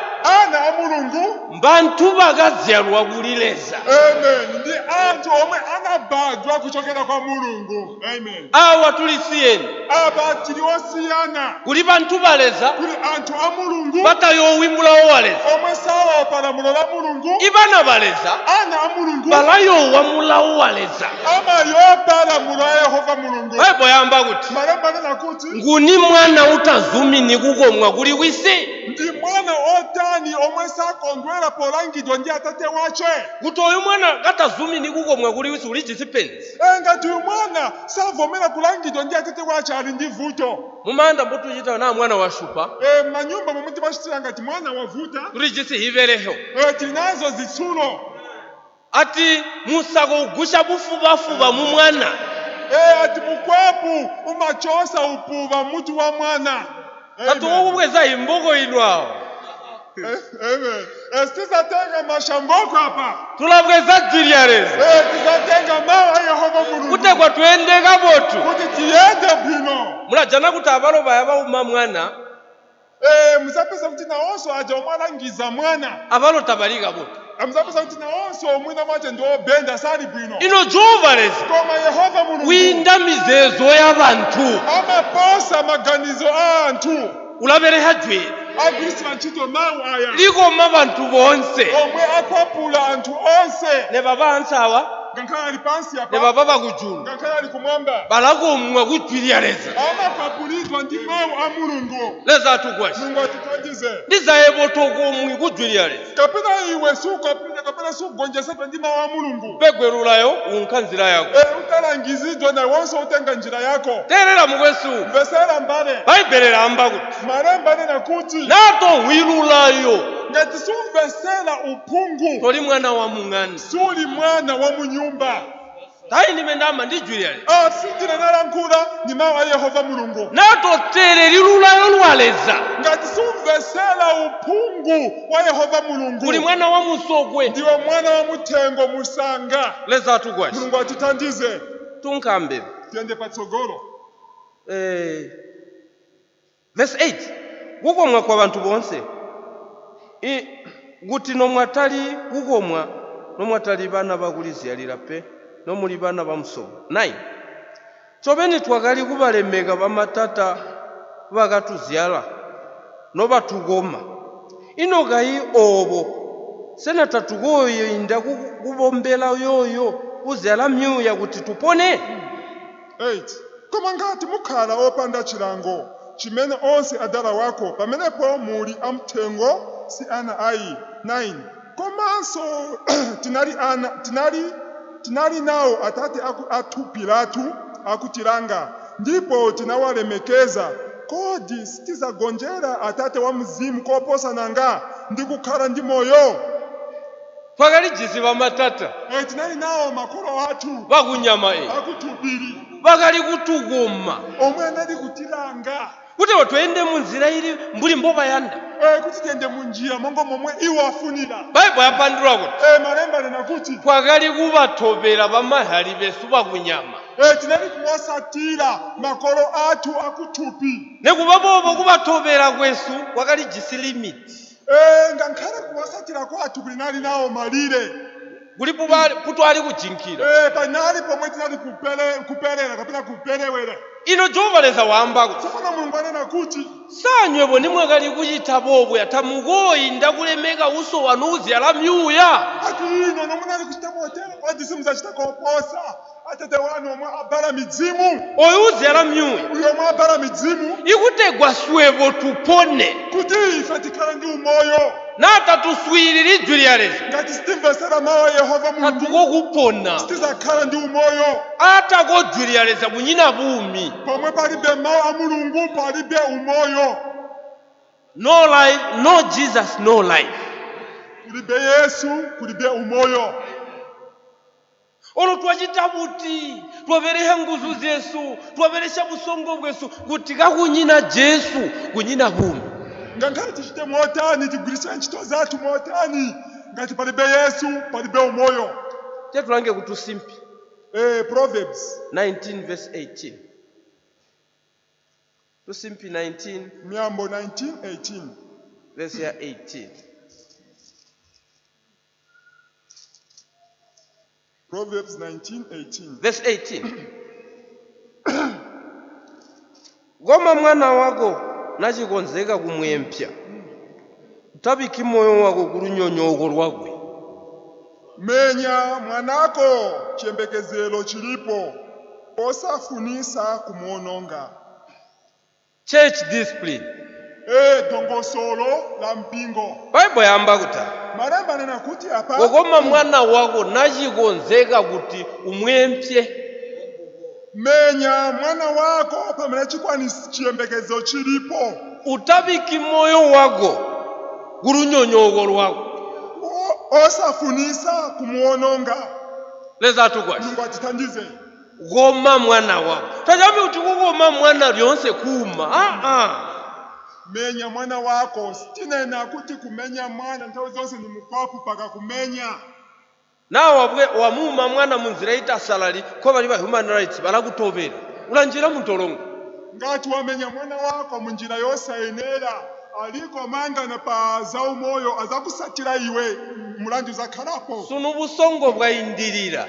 E: Ana a mulungu.
G: Mbantu bakazyalwa kulileza.
E: Amen. Ndi anthu omwe anabadwa kuchokera kwa mulungu. Amen.
G: Awa tulisiyeni.
E: Aba tili osiyana.
G: Kuli bantu baleza.
E: Kuli anthu a mulungu.
G: Batayowimbula owaleza.
E: Omwe saopa lamulo la mulungu.
G: Ibana baleza.
E: Ana a mulungu.
G: Balayowamula owaleza.
E: Amayopa lamulo a Yehova mulungu.
G: Baibo yamba kuti.
E: Malemba nena kuti.
G: Nguni mwana utazumini kukomwa kuli wisi.
E: Ndi mwana otani omwe sakondwera polangidwa ndi atate wache.
G: Kuti oyo mwana katazumini kukomwa kuli wisi uli chisipenzi.
E: Ngati uyu mwana savomera kulangidwa ndi atate wache ali ndi vuto.
G: Mumanda mbutu chita na mwana wa shupa.
E: Manyumba momwe timachitira ngati mwana wavuta.
G: Tuli chisi hivereho.
E: Tinazo zitsulo.
G: Ati musako ugusha bufubafuba mu mwana.
E: Ati mukwapu umachosa upuva mutu wa mwana.
G: Ati wokubweza imboko inwawo.
E: Amen. Tizatenga mashamboko hapa.
G: Tulabweza jiliyarezi.
E: Tizatenga mawa Yehova mulungu.
G: Kute kwa tuende kabotu.
E: Kuti tiyende bwino.
G: Mulajana kuti abalo bayaba uma mwana.
E: Musapesa kuti naonso aja omalangiza mwana.
G: Abalo tabalika botu.
E: Musapesa kuti naonso omwina mwache ndiobenda sali bwino.
G: Ino Jehova lezi.
E: Koma Yehova mulungu.
G: Winda mizezo y'abantu.
E: Amaposa maganizo a anthu.
G: Ulabere hajwe.
E: Agwisi ntchito mawu aya.
G: Likoma bantu bonse.
E: Omwe akwapula anthu onse.
G: Ne baba ansawa.
E: Ngankhala ali pansi apa.
G: Ne baba bakujulu.
E: Ngankhala ali kumwamba.
G: Balakomwa kutwiliyareza.
E: Amakwapulidwa ndi mawu a mulungu.
G: Leza atugwashi.
E: Mulungu atithandize.
G: Ndizayebotokomwi kutwiliyareza.
E: Kapena iwe sukwapulidwa kapena sugonjesedwa ndi mawu a mulungu.
G: Pegwerulayo unkhanzira yako.
E: Utalangizidwa na wonso utenga njira yako.
G: Terera mukwesu.
E: Mvesera mbale.
G: Baibele lamba kuti.
E: Malemba nena kuti.
G: Nato wirulayo.
E: Ngati sumvesera uphungu.
G: Toli mwana wa mung'anda.
E: Suli mwana wa munyumba.
G: Tayi nimendama ndijwiriyale.
E: Sindine nalankhula ni mawu a Yehova mulungu.
G: Nato tere lirulayo lwaleza.
E: Ngati sumvesera uphungu wa Yehova mulungu.
G: Kuli mwana wa musogwe.
E: Ndiwe mwana wa mutengo musanga.
G: Leza atugwashi.
E: Mulungu atithandize.
G: Tunkambe.
E: Tiyende patsogolo.
G: Verse 8. Kukomwa kwa bantu bonse. Guti nomwatali kukomwa nomwatali bana bakuliziyalira pe nomuli bana bamusogwe. 9. Chobeni twakali kubalemeka bamatata bakatuzyala nobatugoma. Ino gayi obo senata tugoyo inda kubombela yoyo kuzyala myuya kuti tupone.
E: 8. Koma ngati mukhala opanda chilango chimene onse adala wako pamenepo muli amtengo si ana ayi. 9. Komanso tinali nawo atate athu Pilatu akutilanga ndipo tinawalemekeza. Kodi sitizagonjera atate wa mzimu koposa nanga ndi kukhala ndi moyo?
G: Twakali jisi bamatata.
E: Tinali nawo makolo athu
G: bakunyama
E: akutubiri
G: bakali kutugoma
E: omwe anali kutilanga
G: kuti twende mu nzira ili mbuli mboba yanda
E: kuti tiyende mu njira monga momwe iwo afunira.
G: baibo yapandula kuti
E: Malemba anena kuti
G: twakali kubathobera bamahali besu bakunyama
E: tinali kuwasatira makolo athu akuthupi
G: nekuba bobo kubathobera kwesu wakali jisilimiti
E: ngakhale kuwasatira kwathu kulinali nawo malire
G: kulipo kutwali kujinkira
E: panali pomwe tinali kuperera kapena kuperewera.
G: ino jovaleza wambako
E: Tsopano Mulungu anena kuti
G: sanywepo nimwakali kuchita bobwe atamukoyi ndakulemeka uso wanu uzyala myuya
E: ati ino nomunali kuchita motero oti simudzachita koposa atate wanu omwe abala midzimu
G: oyo uzyala myuya
E: uyo omwe abala midzimu
G: ikutegwa swepo tupone
E: kuti ife tikhale ndi umoyo
G: nata tuswiriri juliareza
E: ngati sitimvesera mawu a Yehova Mulungu
G: katukokupona
E: sitizakhala ndi umoyo.
G: atako juliareza kunyina bumi
E: Pomwe palibe mawu a Mulungu palibe umoyo.
G: no life no Jesus no life
E: Kulibe Yesu kulibe umoyo.
G: olo twachita kuti twavereha nguzu zesu twaveresha busongo bwesu kuti kakunyina Jesu kunyina bumi
E: Ngakhale tichite motani tigwiritse ntchito zathu motani ngati palibe Yesu palibe umoyo.
G: tetulange kutusimpi
E: Proverbs
G: 19 verse 18 tusimpi 19
E: Miyambo 19:18.
G: verse ya 18
E: Proverbs 19:18.
G: verse 18 goma mwana wako nachikonzeka kumwempya utabiki moyo wako kulunyonyoko lwakwe
E: Menya mwanako chiyembekezero chilipo osafunisa kumuononga.
G: church discipline
E: Dongosolo la mpingo.
G: baibo yamba kuta
E: Malemba anena kuti apa
G: kokoma mwana wako nachikonzeka kuti umwempye
E: menya mwana wako pamene chiyembekezo chilipo
G: utabiki moyo wako kulunyonyoko lwako
E: osafunisa kumuononga.
G: leza tukwashi
E: Mulungu atithandize.
G: goma mwana wako tajambi kuti kukoma mwana lyonse kuma
E: Menya mwana wako sitinena kuti kumenya mwana nthawi zonse ni mukwapu paka kumenya.
G: nawe wamuma mwana munzira ita salari ko bali ba human rights balakutobera ulanjira muntolongo
E: Ngati wamenya mwana wako munjira yosayenera aliko mangana pa zaumoyo azakusatira iwe mulandu zakhalapo.
G: sunu busongo bwayindirira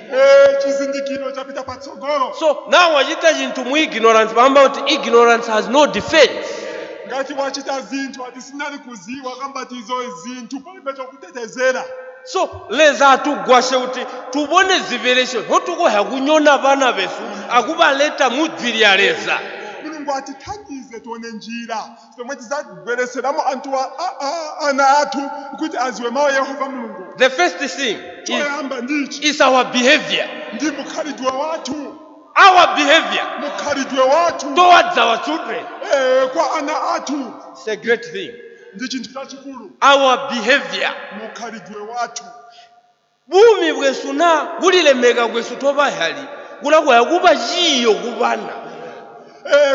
E: Chizindikiro chapita patsogolo.
G: so nawe wachita chinthu mu ignorance bamba kuti ignorance has no defense
E: Ngati wachita zinthu ati sinali kuziwa kambati izo zinthu palibe chokutetezera.
G: so leza atugwashe kuti tubone ziveresho hotukoha kunyona bana besu akubaleta mujwiriyaleza
E: Mulungu atithandize tuone njira zomwe tizagwereseramo anthu ana athu kuti aziwe mawu a Yehova Mulungu.
G: the first thing
E: Choyamba ndichi
G: is our behavior
E: ndi mukhalidwe wathu.
G: our behavior
E: Mukhalidwe wathu
G: towards our children
E: kwa ana athu
G: it's a great thing
E: ndi chinthu chachikulu.
G: our behavior
E: Mukhalidwe wathu
G: bumi bwesu na bulilemeka bwesu tobahali kulakwaya kuba chiyo kubana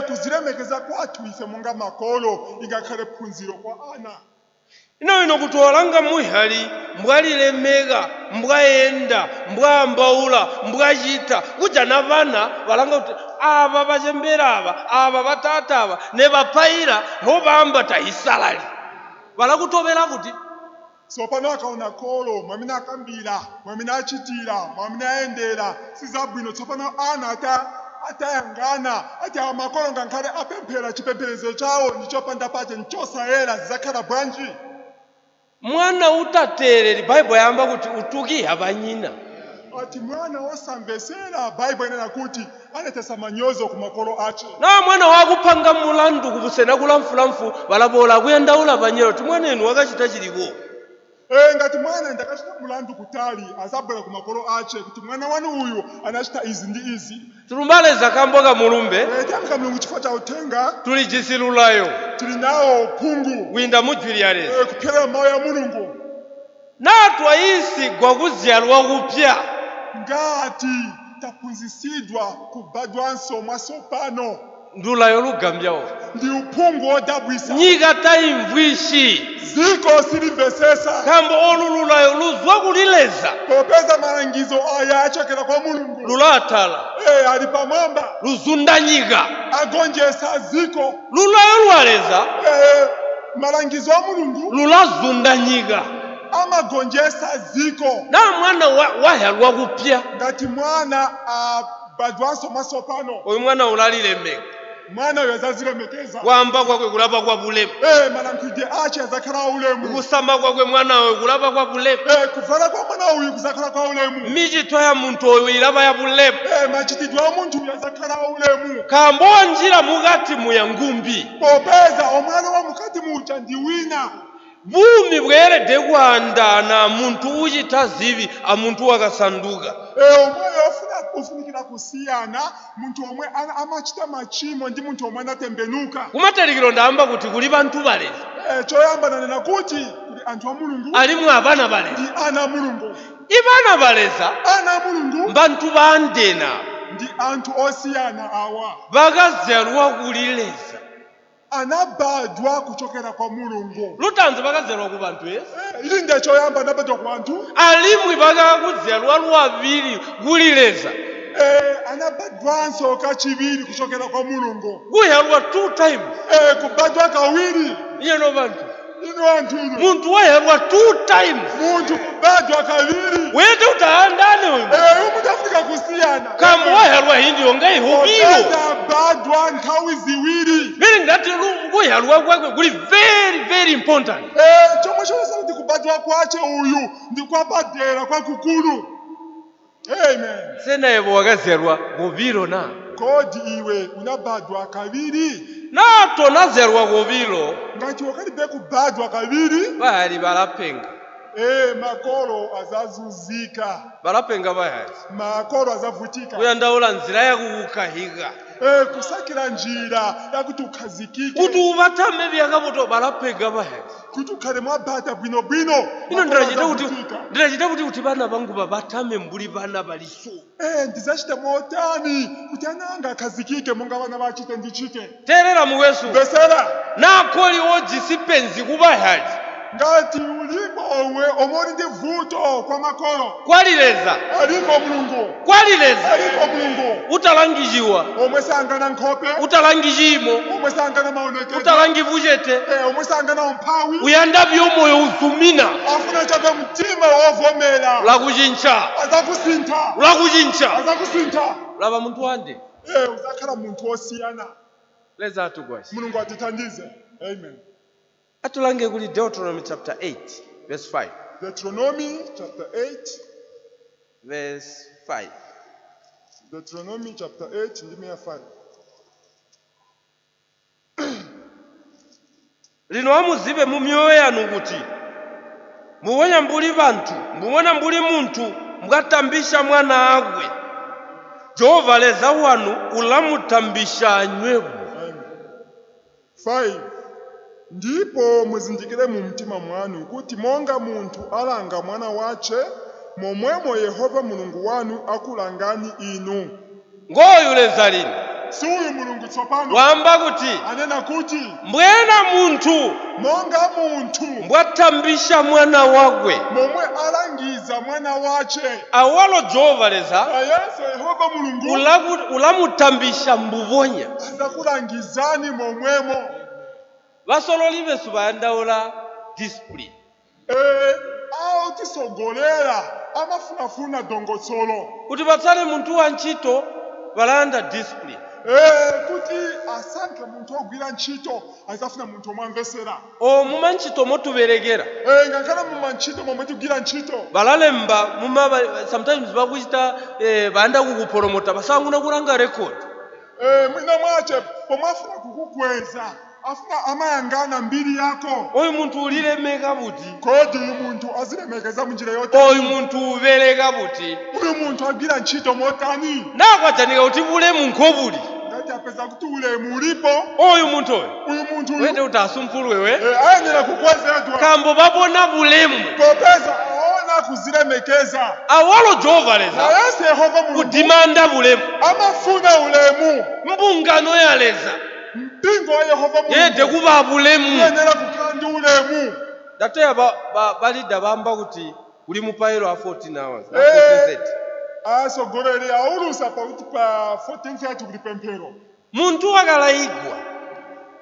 E: kuzilemekeza kwathu ife monga makolo ingakhale phunziro kwa ana.
G: ino kutolanga muhali mbwalilemeka mbwayenda mbwambaula mbwachita kuja na bana balanga kuti aba bachembera aba batata aba ne bapayira hobamba tahisalali balakutobera kuti
E: Tsopano akaona kolo mwamina akambira mwamina achitira mwamina ayendera sizabwino. Tsopano ana atayangana ati amakolo ngakhale apemphera chipempherezo chawo ndichopanda pache nchosayera zizakhala bwanji.
G: mwana utatereri baibo yamba kuti utukiha banyina
E: Ati mwana wosamvesera Bible inena kuti anatesa manyozo ku makolo ache.
G: na mwana wakupanga mulandu kubusena kulamfulamfu balabola kuyendaula banyero ti mwana enu wakachita chiliko
E: Ngati mwana ndakachita mulandu kutali azabwera ku makolo ache kuti mwana wanu uyu anachita izi ndi izi.
G: tulumbaleza kamboka mulumbe
E: Tiyamika Mulungu chifukwa cha uthenga
G: tuli jisilulayo
E: tili nawo phungu
G: winda mujwiliyaleza
E: kupyera mawu ya Mulungu.
G: natwa isi gwa kuzyalwa kupya
E: Ngati taphunzitsidwa kubadwanso mwatsopano
G: ndula yolugambyawo
E: ndi uphungu wodabwitsa
G: nyika tayimvwishi
E: dziko silimvesesa
G: kambo olululayo luzwa kulileza
E: popeza malangizo aya achokera kwa mulungu
G: lulatala
E: ali pamwamba
G: luzunda nyika
E: agonjetsa dziko
G: lulayo lwaleza
E: malangizo a mulungu
G: lulazunda nyika
E: amagonjetsa dziko
G: na mwana wayalwa kupya
E: ngati mwana abadwanso mwatsopano
G: oyo mwana ulalilemeka
E: mwana uyo azazilemekeza
G: kwamba kwakwe kulapa kwa bulemu
E: malankhidwe ache azakhala ulemu
G: kusamba kwakwe mwana uyo kulapa kwa bulemu
E: kuvala kwa mwana uyu kuzakhala kwa ulemu
G: michito ya munthu oyo ilapa ya bulemu
E: machitidwe a munthu uyu azakhala ulemu
G: kambo njira mukati muya ngumbi
E: popeza omwana wa mukati mucha ndi wina
G: bumi bwerede kuandana munthu uchita zivi a munthu wakasanduka
E: omweyo ufunikira kusiyana munthu omwe amachita machimo ndi munthu omwe anatembenuka
G: kumatalika ndayamba kuti kuli banthu balezi
E: choyamba nanena kuti kuli anthu a mulungu
G: alimu abana balezi
E: ndi ana a mulungu
G: ibana baleza
E: ana a mulungu
G: mbanthu bandena
E: ndi anthu osiyana awa
G: bakazalwa kulileza
E: anabadwa kuchokera kwa mulungu
G: lutanzi bakazalwa ku banthu
E: inde choyamba anabadwa ku anthu
G: alimwi bakakuzalwa lwaviri kulileza
E: anabadwanso kachiwiri kuchokera kwa mulungu
G: kuyalwa 2 times
E: kubadwa kawiri
G: iyeno banthu
E: ino anthu ino
G: munthu wayalwa 2 times
E: munthu kubadwa kawiri
G: wete utaandane uyu
E: munthu afunika kusiyana
G: kambo wayalwa hindi yonga ihupiro
E: badwa nthawi ziwiri
G: vili ngati kuyalwa kwakwe kuli very very important
E: chomwe chonesa kuti kubadwa kwace uyu ndi kwapadera kwakukulu amen
G: senayevo wakazalwa kupiro na
E: kodi iwe unabadwa kaviri
G: nato nazalwa kupiro
E: ngati wakalibe kubadwa kaviri
G: bayali balapenga
E: makolo azazunzika
G: balapenga bayali
E: makolo azavutika
G: kuyandaula nzira yakukukahika
E: kusakira njira yakuti ukhazikike
G: kuti ubatame byakabuto balapenga bayali
E: kuti ukhale mwabata bwinobwino
G: ino ndilachita kuti bana bangu babatame mbuli bana baliso
E: ndizachita motani kuti ana anga akhazikike monga bana bachite ndichite
G: terera muwesu
E: besera
G: nakoli ojisipenzi kubayali
E: ngati ulipo omwe ndi vuto kwa makolo
G: kwalileza
E: alipo mulungu
G: kwalileza
E: alipo mulungu
G: utalangijiwa
E: omwe sangana nkhope
G: utalangijimo
E: omwe sangana maonekedwe
G: utalangivujete
E: omwe sangana umphawi
G: uyanda byomoyo uzumina
E: afuna chabe mtima wovomera
G: lakuchincha
E: azakusintha
G: lakuchincha
E: azakusintha
G: laba muntu wande
E: uzakhala munthu osiyana
G: leza atugwasi
E: mulungu atithandize amen
G: atulange kuli Deuteronomy chapter 8 verse 5
E: Deuteronomy chapter 8
G: verse 5
E: Deuteronomy chapter 8 ndime ya 5
G: lino amuzibe mu myoyo yanu kuti muwonya mbuli bantu muwona mbuli muntu mukatambisha mwana agwe Jehova leza wanu ulamutambisha anywebu
E: 5 ndipo muzindikire mu mtima mwanu kuti monga munthu alanga mwana wace momwemo Yehova mulungu wanu akulangani inu
G: ngoyu leza lino
E: suyu mulungu tsopano
G: wamba kuti
E: anena kuti
G: mbwena munthu
E: monga munthu
G: mbwatambisha mwana wagwe
E: momwe alangiza mwana wace
G: awalo Jehova leza
E: ayeso Yehova mulungu
G: ulamutambisha mbuvonya
E: azakulangizani momwemo
G: basololi besu bayandaula discipline
E: au tisogolera amafunafuna dongotsolo
G: kuti batsale munthu wa ntchito balanda discipline
E: kuti asankhe munthu ogwira ntchito azafuna munthu omwamvesera
G: muma ntchito motuberekera
E: ngakhale muma ntchito momwe tigwira ntchito
G: balalemba sometimes bakuchita bayanda kukupromota basanguna kulanga record
E: mwina mwace pomwe afuna kukukweza afuna amayangana mbiri yako
G: oyu munthu ulilemeka buti
E: kodi uyu munthu azilemekeza munjira yote
G: oyu munthu ubereka buti
E: uyu munthu agwira ntchito motani
G: nakwajanika kuti bulemu nkobuli
E: ngati apeza kuti ulemu ulipo
G: oyu munthu wete kuti asumpulwewe
E: ayenera kukwezedwa
G: kambo babona bulemu
E: popeza aona kuzira kulemekeza
G: awalo jovaleza
E: nayense yehova mulungu
G: kudimanda bulemu
E: amafuna ulemu
G: mbungano yaleza
E: mpingo wa yehova
G: yede
E: mulungu
G: kuba bulemu
E: yenera kukandi ulemu
G: dateya balida bamba kuti uli mupairo a 14 hours
E: asogolere aulusa pauti pa 14:30 kuli pemphero
G: muntu wakalayigwa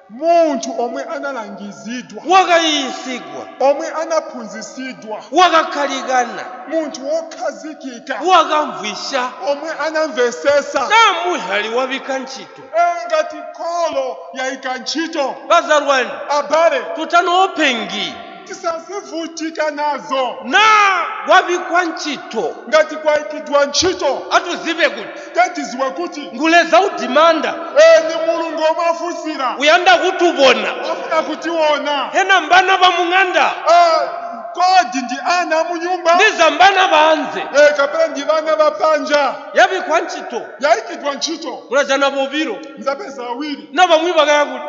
E: muntu omwe analangizidwa
G: wakayisigwa
E: omwe anaphunzisidwa
G: wakakhalikana
E: muntu wokhazikika
G: wakamvwisha
E: omwe anamvesesa
G: namuhali wabika ntchito
E: ngati kholo yayika ntchito
G: bazalwane
E: abale
G: tutanopengi
E: tisazivutika nazo
G: na wabikwa ntchito
E: ngati kwayikidwa ntchito
G: atuzibe kuti
E: tatiziwe kuti
G: nguleza udimanda
E: ni mulungu omwe afusira
G: uyanda kutubona
E: afuna kutiona
G: hena mbana bamung'anda
E: kodi ndi ana munyumba
G: ndiza mbana banze
E: kapena ndi vana vapanja
G: yabikwa ntchito
E: yayikidwa ntchito
G: mulajana bobiro
E: nzapeza awiri
G: na bamwi bakaya kuti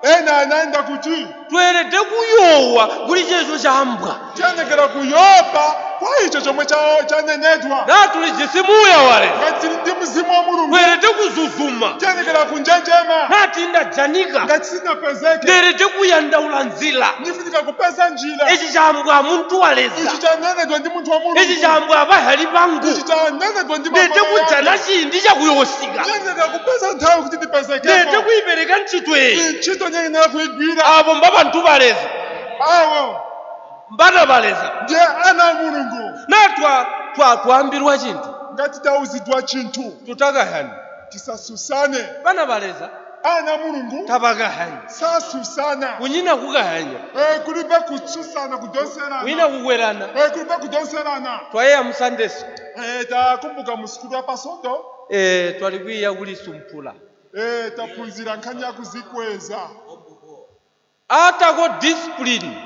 E: ena anaenda kuti
G: twelede kuyowa kuli checho chambwa
E: tiyenekera kuyopa kwa icho chomwe chanenedwa
G: na tulijisimuya wale
E: ngati ndi mzimu wa mulungu
G: twelede kuzuzuma
E: tiyenekera kunjenjema
G: nati ndajanika
E: ngati sinapezeke
G: twelede kuyandaula nzila
E: nifunika kupeza njira
G: ichi chambwa muntu waleza
E: ichi chanenedwa ndi munthu wa mulungu
G: ichi chambwa bahali bangu
E: ichi chanenedwa ndi
G: ndete kujana chindi chakuyosika
E: tiyenekera kupeza nthawi kuti
G: ndete
E: ndipezekeko
G: kuyipereka ntchitweyi
E: ntchito nyengenera kuyigwira
G: abo mbabantu baleza
E: awo
G: mbana baleza
E: ndiye ana a mulungu
G: na twambirwa chinthu
E: ngati tauzidwa chinthu
G: tutakahani
E: tisasusane
G: bana baleza
E: ana a mulungu
G: tabakahanya
E: sasusana
G: kunyina kukahanya
E: kulibe kutsusana kudonserana
G: wina kukwerana
E: kulibe kudonserana
G: twayeya musandeso
E: takumbuka musikulu ya pasodo
G: twali kwiya kuli sumphula
E: taphunzira nkhani ya kuzikweza
G: atako discipline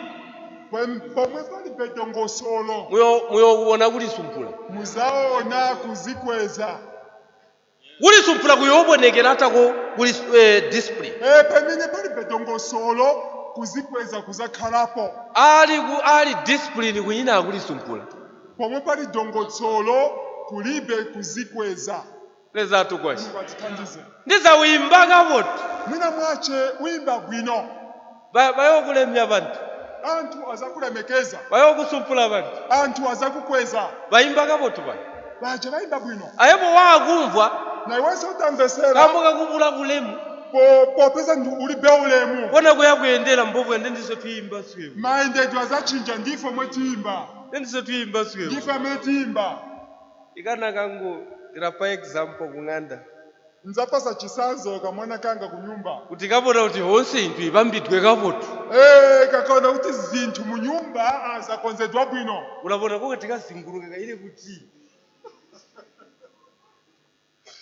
E: pomwe palibe dongosolo
G: muyokuona kuli sumphula
E: muzaona kuzikweza
G: kuli sumphula kuyobonekera atako kuli discipline
E: pamene palibe dongosolo kuzikweza kuzakhalapo
G: ali discipline kunyina akuli sumphula
E: pomwe pali dongosolo kulibe kuzikweza
G: leza tukwashi
E: batithandize
G: ndiza uyimba kapoti
E: mwina mwache uyimba bwino
G: bayokulemya bantu
E: anthu azakulemekeza
G: bayokusumphula bantu
E: anthu azakukweza
G: bayimba kapoti bani
E: baje bayimba bwino
G: ayepo wakumva
E: na iwenso utamvesera
G: kambo kakubula kulemu
E: popeza ulibe ulemu
G: kona kuyakuyendera mbovu ende ndiso tuyimba swewe
E: mayendedwe azachinja ndife mwe tiyimba
G: ndiso tuyimba swewe
E: ndife amene tiyimba
G: ikanaka ngo ndilapa example kung'anda
E: nzapasa chisanzo kamwana kanga kunyumba
G: kuti kapota kuti honse inthu ipambidwe kapoto
E: kakaona kuti zinthu munyumba zakonzedwa bwino
G: ulapona koka tikazinguluka kaile kuti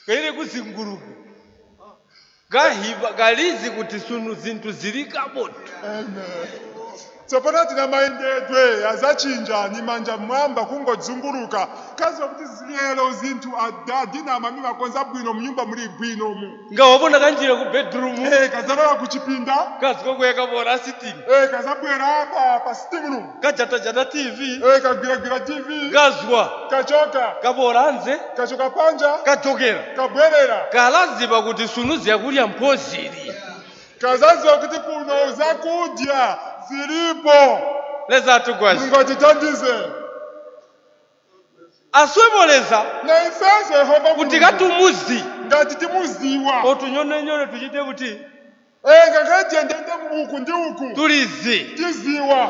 G: kaile kuzinguluka gahiba galizi kuti sunu zinthu zili kapoto
E: tsopano tina mayendedwe azachinja ni manja mwamba kungodzunguluka kazi wakuti zilelo zinthu adina amami vakonza bwino munyumba muli bwino mu
G: ngawapona kanjira ku bedroom
E: kazalowa kuchipinda
G: kazi kokuyeka pona sitting
E: kazabwera pa sitting room
G: kajata tv
E: kagwiragwira tv
G: kazwa
E: kachoka
G: kapora nze
E: kachoka panja
G: kachokera
E: kabwerera
G: kalaziba kuti sunu ziyakulya mphozili
E: kazaziwa kuti kuno zakudya zilipo
G: leza tukwashi
E: ngotithandize
G: asweboleza
E: na ifeso yehova
G: kuti katumuzi
E: ngati timuziwa
G: otunyonanyone tuchite kuti
E: ngakatiyendende uku ndi uku
G: tulizi
E: tiziwa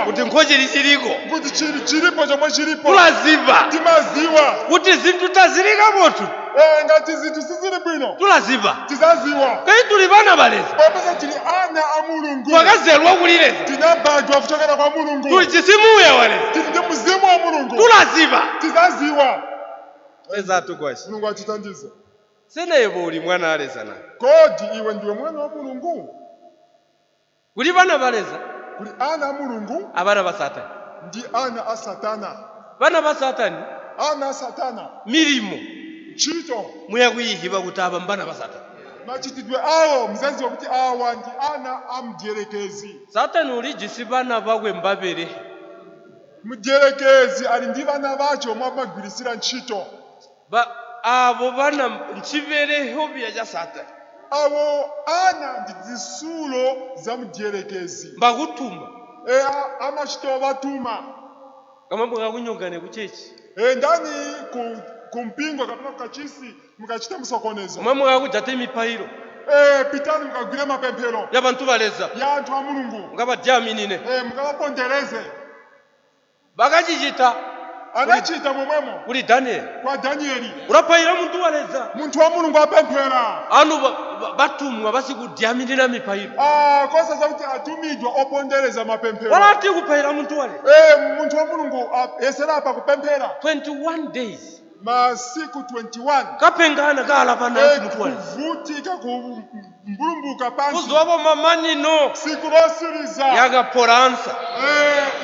G: kuti nkhochili chiliko
E: kuti chilipo chomwe chilipo
G: tulaziva
E: timaziwa
G: kuti zinthu tazilika motu
E: ngati zinthu sizili bwino
G: tulaziva
E: tizaziwa
G: kai tuli bana baleza
E: popeza tili ana a mulungu
G: twakazelwa kulileza
E: tinabadwa kuchokera kwa mulungu
G: tuli chisimuya waleza
E: tili ndi mzimu wa mulungu
G: tulaziva
E: tizaziwa
G: leza tukwashi
E: mulungu atithandize
G: senevo uli mwana aleza naye
E: kodi iwe ndiwe mwana wa mulungu
G: kuli bana baleza
E: kuli ana a mulungu
G: abana ba satani
E: ndi ana a satana
G: bana ba satani
E: ana a satana
G: milimo
E: ntchito
G: muyakuyihiba kuti aba mbana ba satani
E: machitidwe awo mzaziwa kuti awa ndi ana a mdierekezi
G: satani ulijisi bana bakwe mbabere
E: Mudyelekezi ali ndi bana bacho omwe amagwirisira ntchito.
G: abo bana nchivereho bya ja Satani.
E: Abo ana ndi zisulo za mudyelekezi.
G: Mbakutuma.
E: Amachito batuma.
G: Kama mukakunyongane kuchechi.
E: Ndani kumpingo kapena kachisi mukachita musokonezo.
G: Mwe mukakujate mipairo.
E: Pitani mukagwire mapemphero.
G: Yabantu baleza.
E: Ya anthu a Mulungu.
G: Mukabajaminine.
E: Mukabapondereze.
G: Bakachichita.
E: Anachita momwemo.
G: Kuli Daniel.
E: Kwa Danieli.
G: Urapaira muntu waleza.
E: Muntu wa Mulungu apemphera.
G: Anu batumwa basikudiaminira mipairo.
E: Kosa zakuti atumidwa opondereza mapemphero.
G: Walati kupaira muntu wale.
E: Muntu wa Mulungu esera apa kupemphera.
G: 21 days.
E: Masiku 21.
G: Kapengana kala panasi muntu wale.
E: Kuvutika kumbulumbuka pansi.
G: Kuzobo mamani no.
E: Siku losiriza.
G: Yagaporansa.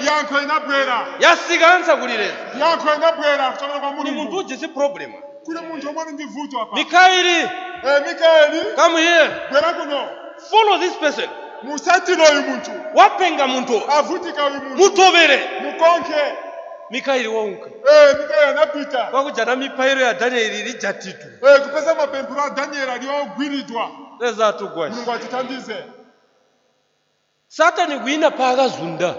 E: Yankho inabwera.
G: Yasigansa kulireza.
E: Yankho inabwera kutoka kwa Mulungu.
G: Ni muntu ujise problem.
E: Kule muntu omwe ndi vuto apa.
G: Mikaeli.
E: Mikaeli.
G: Come here.
E: Bwera kuno.
G: Follow this person.
E: Musatilo uyu muntu.
G: Wapenga muntu.
E: Avutika uyu muntu.
G: Mutobere.
E: Mukonke.
G: Mikaeli waunka.
E: Mikaeli anapita.
G: Wakujana mipairo ya Daniel ili jatitu.
E: Kupeza mapemphero a Daniel aliogwiridwa.
G: Leza tugwashi.
E: Mulungu atitandize.
G: Satani kuina paga zunda.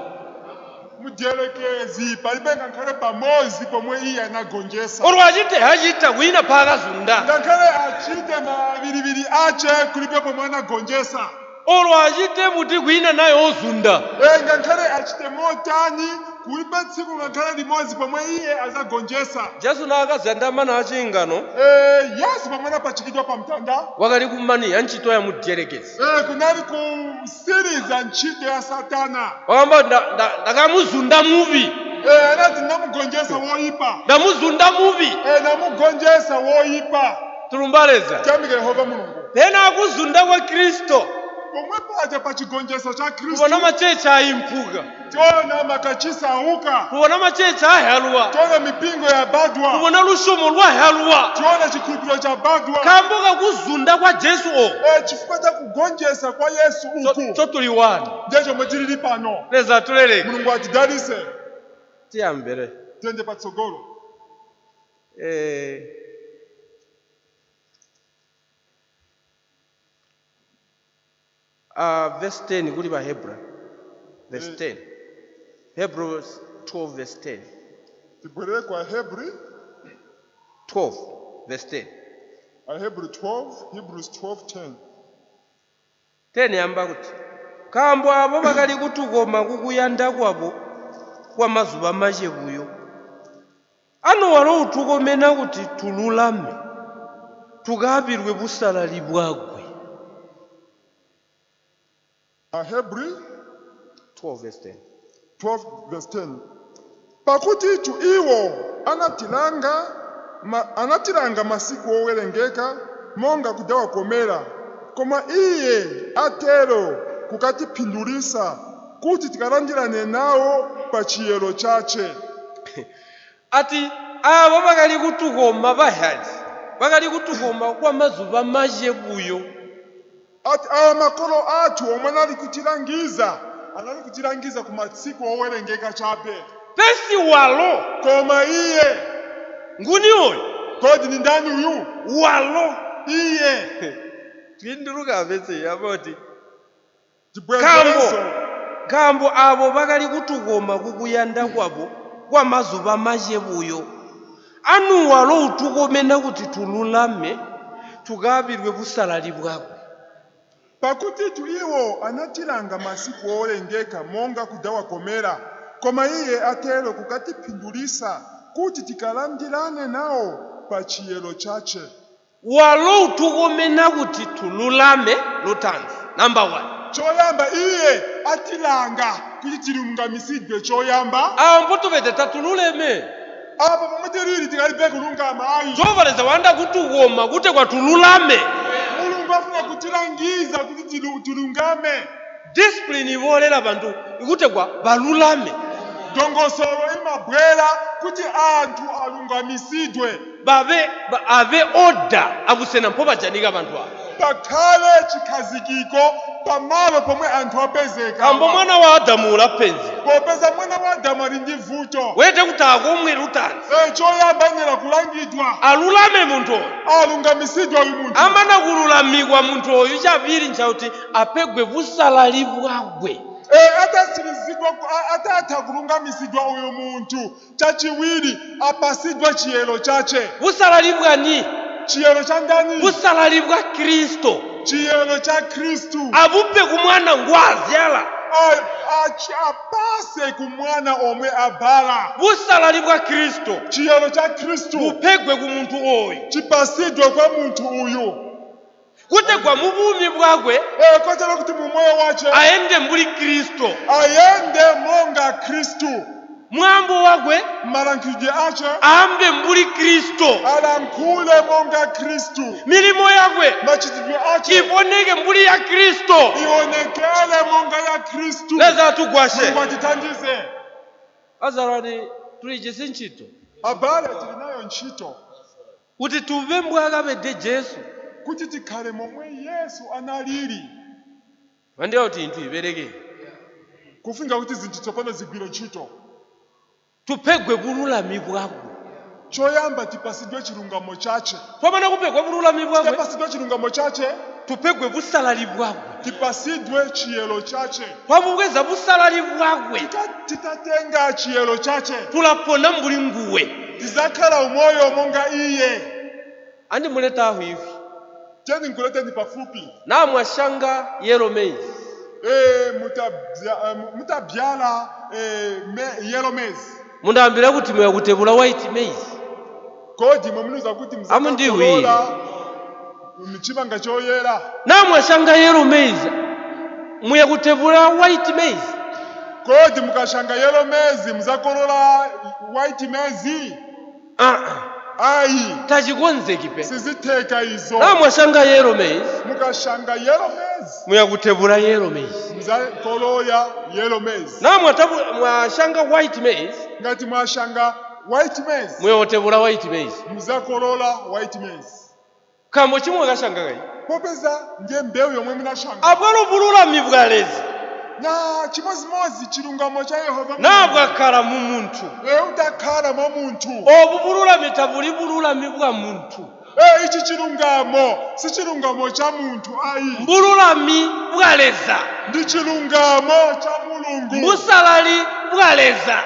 E: Mudyelekezi palibenga nkhale pamozi pomwe iye anagonjesa.
G: Orwajite hajita kuina paga zunda.
E: Nkhale achite mabilibili ache kulibe pomwe anagonjesa.
G: Orwajite muti kuina nayo ozunda.
E: Nkhale achite motani kulibe tsiku nkhale limodzi pomwe iye azagonjesa.
G: Jesu nakazandama na chingano.
E: Yesu pomwe anapachikidwa pa mtanda.
G: Wakali kumani ya ntchito ya mudyelekezi.
E: Kunali kusiriza ntchito ya Satana.
G: Wakamba ndakamuzunda muvi.
E: Anati namugonjesa woyipa.
G: Ndamuzunda muvi.
E: Namugonjesa woyipa.
G: Tulumbaleza.
E: Tamike Yehova Mulungu.
G: Tena akuzunda kwa Kristo.
E: Pomwe paja pachigonjesa cha Kristo.
G: Kubona machecha ayimpuga.
E: Tiona makachisa auka.
G: Kubona machecha ahalwa.
E: Tiona mipingo ya badwa.
G: Kubona lushomo lwa halwa.
E: Tiona chikhulupiriro cha badwa.
G: Kamboka kuzunda kwa Jesu o.
E: Chifukwa cha kugonjesa kwa Yesu uku.
G: Chotuliwani.
E: Ndecho mwechilili pano.
G: Leza tuleleke.
E: Mulungu atidalise.
G: Tiyambere.
E: Tende patsogolo.
G: Verse 10 kuli ba Hebrew. Verse 10. Hebrews 12 verse 10.
E: Tibwere kwa Hebrew
G: 12 verse 10.
E: Hebrew 12, Hebrews 12:10.
G: 10 yamba kuti kambo abo bakali kutukoma kukuyanda kwabo kwa mazuba machebuyo. Ano walo utukomena kuti tululame. Tukapirwe busalali bwagwe.
E: Hebrew
G: 12 verse 10.
E: 12 verse 10. Pakuti tu iwo anatilanga masiku owerengeka monga kudawa komera, koma iye atero kukatipindulisa kuti tikalandirane nawo pa chiyero chache.
G: Ati abo bakali kutukoma bahali. Bakali kutukoma kwa mazuba machebuyo.
E: Ati makolo athu omwe anali kutilangiza ku masiku owerengeka chabe.
G: Pesi walo.
E: Koma iye.
G: Nguni oyo.
E: Kodi ni ndani uyu?
G: Walo.
E: Iye.
G: Twinduruka vese yaboti.
E: Tibwerezo.
G: Kambo abo bakali kutukoma kukuyanda kwabo kwa mazuba machebuyo. Anu walo utukomena kuti tululame tukapirwe busalali bwako.
E: Pakuti tu iwo anatilanga masiku owerengeka monga kudawa komera, koma iye atero kukatipindulisa kuti tikalandirane nawo pa chiyero chache.
G: Walo utukomena kuti tululame lutanzi. Number 1.
E: Choyamba iye atilanga kuti tilungamisidwe choyamba.
G: Mputu vete tatululeme.
E: Apa pamutiriri tikalibe kulungama ayi.
G: Zovaleza wanda kutukoma kuti kwa tululame.
E: Mulungu afuna kutilangiza kuti tulungame.
G: Discipline ivolera bantu ikuti kwa balulame.
E: Dongosolo imabwera kuti anthu alungamisidwe.
G: Ave order abusena mpo bajanika bantu abo.
E: pakhale chikhazikiko pamalo pomwe anthu apezeka
G: ambo mwana wa adamu ulapenzi
E: popeza mwana wa adamu ali ndi vuto
G: wete kuti akomwe lutanzi
E: choyamba ayenera kulangidwa
G: alulame munthu oyo
E: alungamisidwa uyu munthu
G: amana kululamikwa munthu oyu chapiri nchakuti apegwe busalali bwagwe
E: atatsirizidwa atatha kulungamisidwa uyu munthu chachiwiri apasidwa chiyero chache
G: busalali bwani
E: chiyero cha ndani
G: busalali bwa Kristo
E: chiyero cha Kristu
G: abupe kumwana ngwazi ala
E: apase kumwana omwe abala
G: busalali bwa Kristo
E: chiyero cha Kristu
G: bupegwe ku munthu oyu
E: chipasidwe kwa munthu uyu
G: kutegwa mu bumi bwagwe
E: kotero kuti mu moyo wache
G: aende mbuli Kristo
E: ayende monga Kristu
G: mwambo wagwe
E: malankhidwe ache
G: ambe mbuli Kristo
E: alankhule monga Kristu
G: milimo yagwe
E: machitidwe ache
G: iponeke mbuli ya Kristo
E: ionekele monga ya Kristu
G: leza tugwashe
E: ngwatitandize
G: azarani tulichese ntchito
E: abale tilinayo ntchito
G: kuti tuve mbwakapede Jesu
E: kuti tikhale momwe Yesu analili
G: mandiwa kuti inthu ipereke
E: kufunga kuti zinthu tsopano zigwire ntchito
G: tupegwe bululami bwagwe
E: choyamba tipasidwe chilungamo chache
G: pamana kupegwa bululami bwagwe
E: tipasidwe chilungamo chache
G: tupegwe busalali bwagwe
E: tipasidwe chiyero chache
G: pamubweza busalali bwagwe
E: titatenga chiyero chache
G: tulapona mbuli nguwe
E: tizakhala umoyo monga iye
G: andi muletaho ivi
E: teni nkuleteni pafupi
G: namwashanga yellow maize
E: mutabyala yellow maize
G: mundambira kuti mwakutebula white maize
E: kodi mwemunuza kuti
G: mzakolola
E: mchibanga choyera
G: namwashanga yellow maize mwakutebula white maize
E: kodi mukashanga yellow maize mzakolola white maize ayi
G: tachikonzekipe
E: sizitheka izo
G: namwashanga yellow maize
E: mukashanga yellow maize
G: mwakutebula yellow maize
E: mzakolola yellow maize
G: mwashanga white maize
E: ngati mwashanga white maize
G: mwakutebula white maize
E: mzakolola white maize
G: kambo chimwe kashanga kai
E: popeza ndiye mbewu yomwe munashanga
G: abwalo bululami bwalezi
E: na chimozimozi chilungamo cha Yehova
G: nabwakhala mu munthu
E: udakhala mwa munthu
G: obu bululami tabuli bululami bwa munthu
E: ichi chilungamo si chilungamo cha munthu ayi
G: bululami bwaleza
E: ndi chilungamo cha Mulungu
G: busalali bwaleza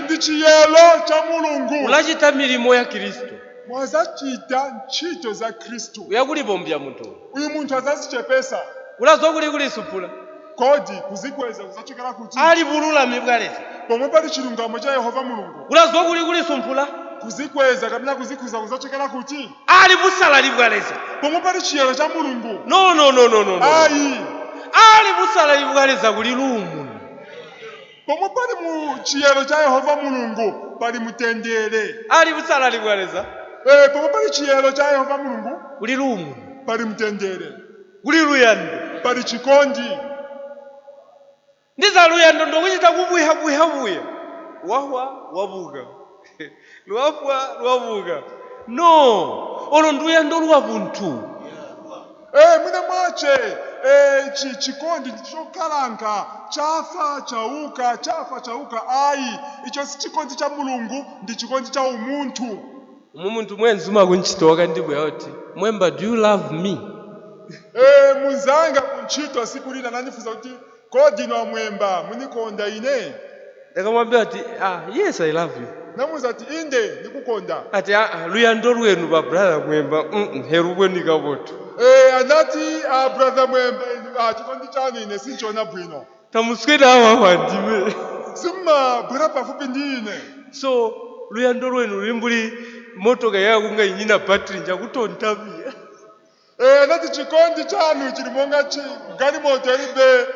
E: ndi chiyero cha Mulungu
G: ulachita milimo ya Kristo
E: mwazachita ntchito za Kristu
G: uyakulipombya munthu
E: uyu munthu azazichepesa
G: ulazokuli supula
E: kodi kuzikweza kuzachokera kuti
G: ali bululami bwaleza
E: pomwe pali chilungamo cha Yehova Mulungu
G: ulazokuli sumpula
E: kuzikweza kapena kuzikhuza kuzachokera kuti
G: ali busalali bwaleza
E: pomwe pali chiyero cha Mulungu
G: no
E: ayi
G: ali busalali bwaleza kuli lumu
E: pomwe pali mu chiyero cha Yehova Mulungu pali mtendere
G: ali busalali bwaleza
E: pomwe pali chiyero cha Yehova Mulungu
G: kuli lumu
E: pali mtendere
G: kuli luyando
E: pali chikondi
G: ndiza luyando ndokuchita kubuya wahwa wabuka lwafwa lwabuka no olo nduyando lwa bunthu
E: mwina mwache chikondi chokalanka chafa chauka ayi icho si chikondi cha Mulungu ndi chikondi cha umunthu
G: umuntu mwenzuma kunchitoka ndibwe yoti mwemba do you love me
E: muzanga kunchito sikulina nanifuza kuti kodi no mwemba munikonda ine
G: akamwambia ati yes I love you
E: namuza ati inde ndikukonda
G: ati luyando lwenu ba brother mwemba herubwe ndikapoto
E: anati brother mwemba chikondi chanu ine sinchona bwino
G: tamusweda awa ndime
E: simma bwera pafupi ndi ine
G: so luyando lwenu limbuli motoka yakunga inyina battery njakutontabia
E: nati chikondi chanu chili monga galimoto ilibe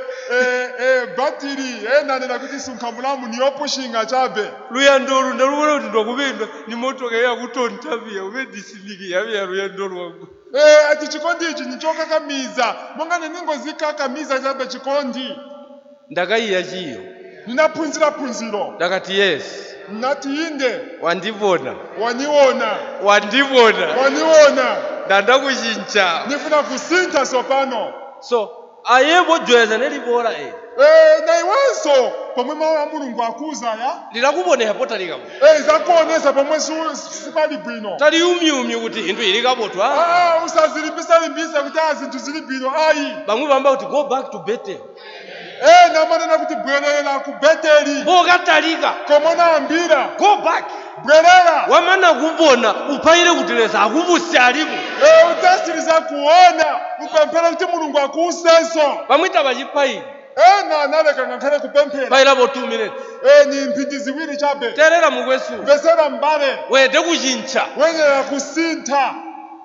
E: battery nanena kuti sunkhambulamu niyopushinga chabe
G: luyandolu ndalubona kuti ndakupenda ni motoka yakutontabia umedisiniki yabya luyando lwangu
E: ati chikondi ichi nichokakamiza monga neningozikakamiza chabe chikondi
G: ndakaiya chiyo
E: ninaphunzira phunziro
G: ndakati yes
E: nati inde
G: wandivona
E: waniona
G: wandivona
E: waniona
G: ndanda kuchinja
E: nifuna kusintha tsopano.
G: so ayebo jweza nelibora
E: Na iwenso pomwe mawu a Mulungu akuza ya
G: lilakuboneha potalikapo
E: zakuonesa pomwe sipali bwino.
G: tali umyumyi kuti hinthu ilikapotwa
E: Usazilimbisa kuti zinthu zili bwino ayi.
G: bamwe bamba kuti go back to Bethel
E: Namanena kuti bwerera ku Beteli
G: bokatalika
E: komona ambira.
G: go back
E: Bwerera
G: wamana kubona uphaire kuti leza akubusi alipo
E: utasiriza kuona upemphera kuti Mulungu akusenso.
G: pamwita pachiphairi
E: Analeka ngakhale kupemphera.
G: phairapo 2 minutes
E: Ni mphindi ziwiri chabe.
G: terera mukwesu
E: Mvesera mbale
G: wede kuchinja
E: wenera kusintha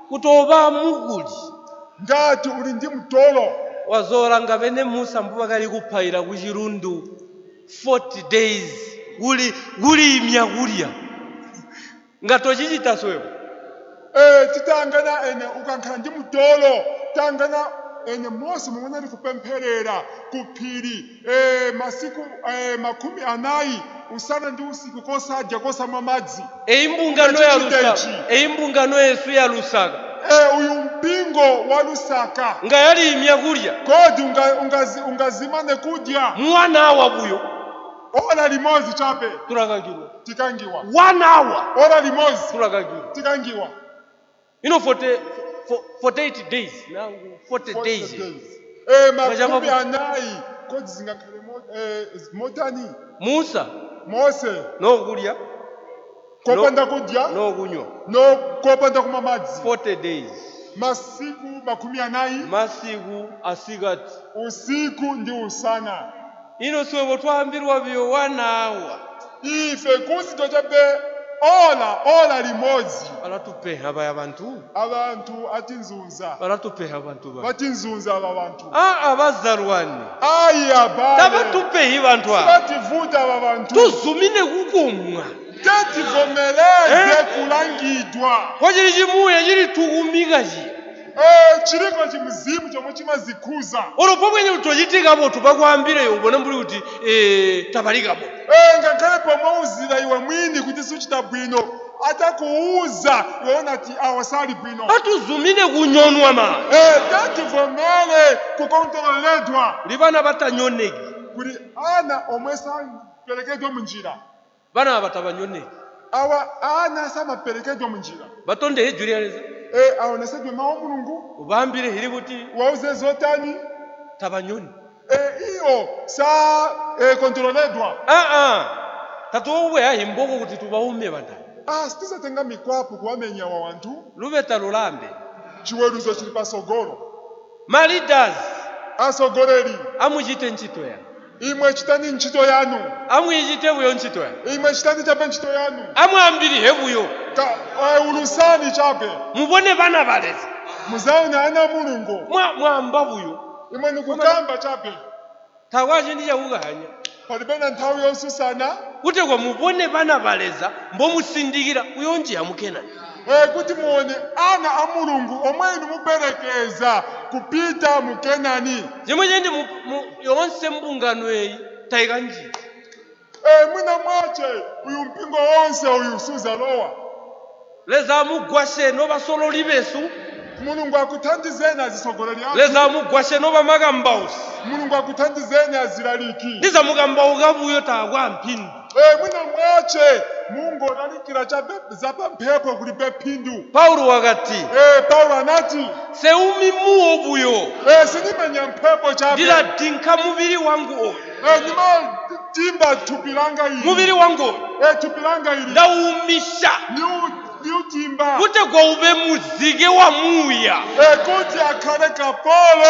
G: kuti oba mukuli
E: ngati uli ndi mtolo.
G: wazora ngavene musa mbuvakali kuphaira kuchirundu 40 days guli imyakulya ngatochichita swebo
E: Titangana ene ukankhala ndi mtolo tangana ene Mose momwe ali kupempherera kuphiri masiku 40 usana ndi usiku kosadya kosamwa madzi.
G: eimbungano yesu ya Lusaka
E: Uyu mpingo wa Lusaka
G: ngayali imyakulya
E: kodi ungazimane kudya
G: mwana awa buyo
E: ora limozi chabe
G: tulakakirwa
E: tikangiwa.
G: 1 hour
E: Ora limozi
G: tulakakirwa
E: tikangiwa.
G: 48 days nangu 40 days
E: Makumi anayi kodi zingakhale motani.
G: Musa
E: Mose
G: nokulya
E: kopanda kudya
G: nokunywa
E: kopanda kumwa madzi
G: 40 days
E: masiku makumi anayi
G: masiku asikati
E: usiku ndi usana.
G: ino swebo twambirwa biyo 1 hour
E: Ife kuzinto chabe ola limodzi.
G: balatupeha baya bantu
E: Abantu atinzunza
G: balatupeha bantu
E: batinzunza aba bantu.
G: abazalwane
E: Ayi abale
G: tabatupehi bantu aba
E: bativuta aba bantu.
G: tuzumine kukumwa
E: Tativomereze kulangidwa.
G: kwachili chimuya chili tukumika chi
E: Chiliko chimuzimu chomwe chimazikhuza.
G: olo pomwe tochitikapo tupakwambireyo ubona mbuli kuti tapalikapo
E: Ngakhale pomwe uzira iwe mwini kuti suchita bwino atakuuza iwe ati awasali bwino.
G: atuzumine kunyonwa ma
E: Tativomere kukontroledwa
G: libana batanyoneki
E: kuti ana omwe saperekedwa munjira.
G: bana batabanyoneki
E: Awa ana samaperekedwa munjira.
G: batondere julialeza
E: Aonesedwe mawu Mulungu
G: ubambire hili kuti
E: wauze zotani.
G: tabanyoni
E: Iyo sa kontroledwa.
G: tatuwe ahimboko kuti tubaume banda
E: Sitizatenga mikwapu kuwamenya wa wantu.
G: lubeta lulambe
E: Chiweruzo chili pasogolo.
G: ma leaders
E: Asogoleri
G: amuchite ntchito ya
E: imwe chitani ntchito yanu.
G: amwichite buyo ntchito ya
E: Imwe chitani chabe ntchito yanu.
G: amwambirihe buyo
E: Ulusani chabe
G: mubone bana baleza
E: muzaona ana Mulungu.
G: mwamba buyo
E: Imwe nikukamba chabe
G: takwachi ndi chakukahanya
E: palibena nthawi yosusana
G: kutekwa mubone bana baleza mbomusindikira uyonjiya mukenani
E: kuti muone ana a Mulungu omwe inu muperekeza kupita mu Kenani.
G: chimwe chendi yonse mbungano eyi tayika njira
E: Mwina mwache uyu mpingo wonse uyu suzalowa.
G: leza mugwashe nobasololi besu
E: Mulungu akuthandizeni azisogoleri anu.
G: leza mugwashe nobamakambausi
E: Mulungu akuthandizeni azilaliki.
G: ndiza mukambauka buyo takwa mphindu
E: Mwina mwache Mungu olalikira chabe zapa mphepo kulibe phindu.
G: paulo wakati
E: Paulo anati
G: seumimuwo buyo
E: sinimenya mphepo chabe.
G: ndiladinka muviri wangu oyo
E: Ndimatimba thupi langa ili.
G: muviri wangu oyo
E: Thupi langa ili
G: ndaumisha
E: niutimba
G: kutekwa ube muzike wa muya
E: kuti akhale kapolo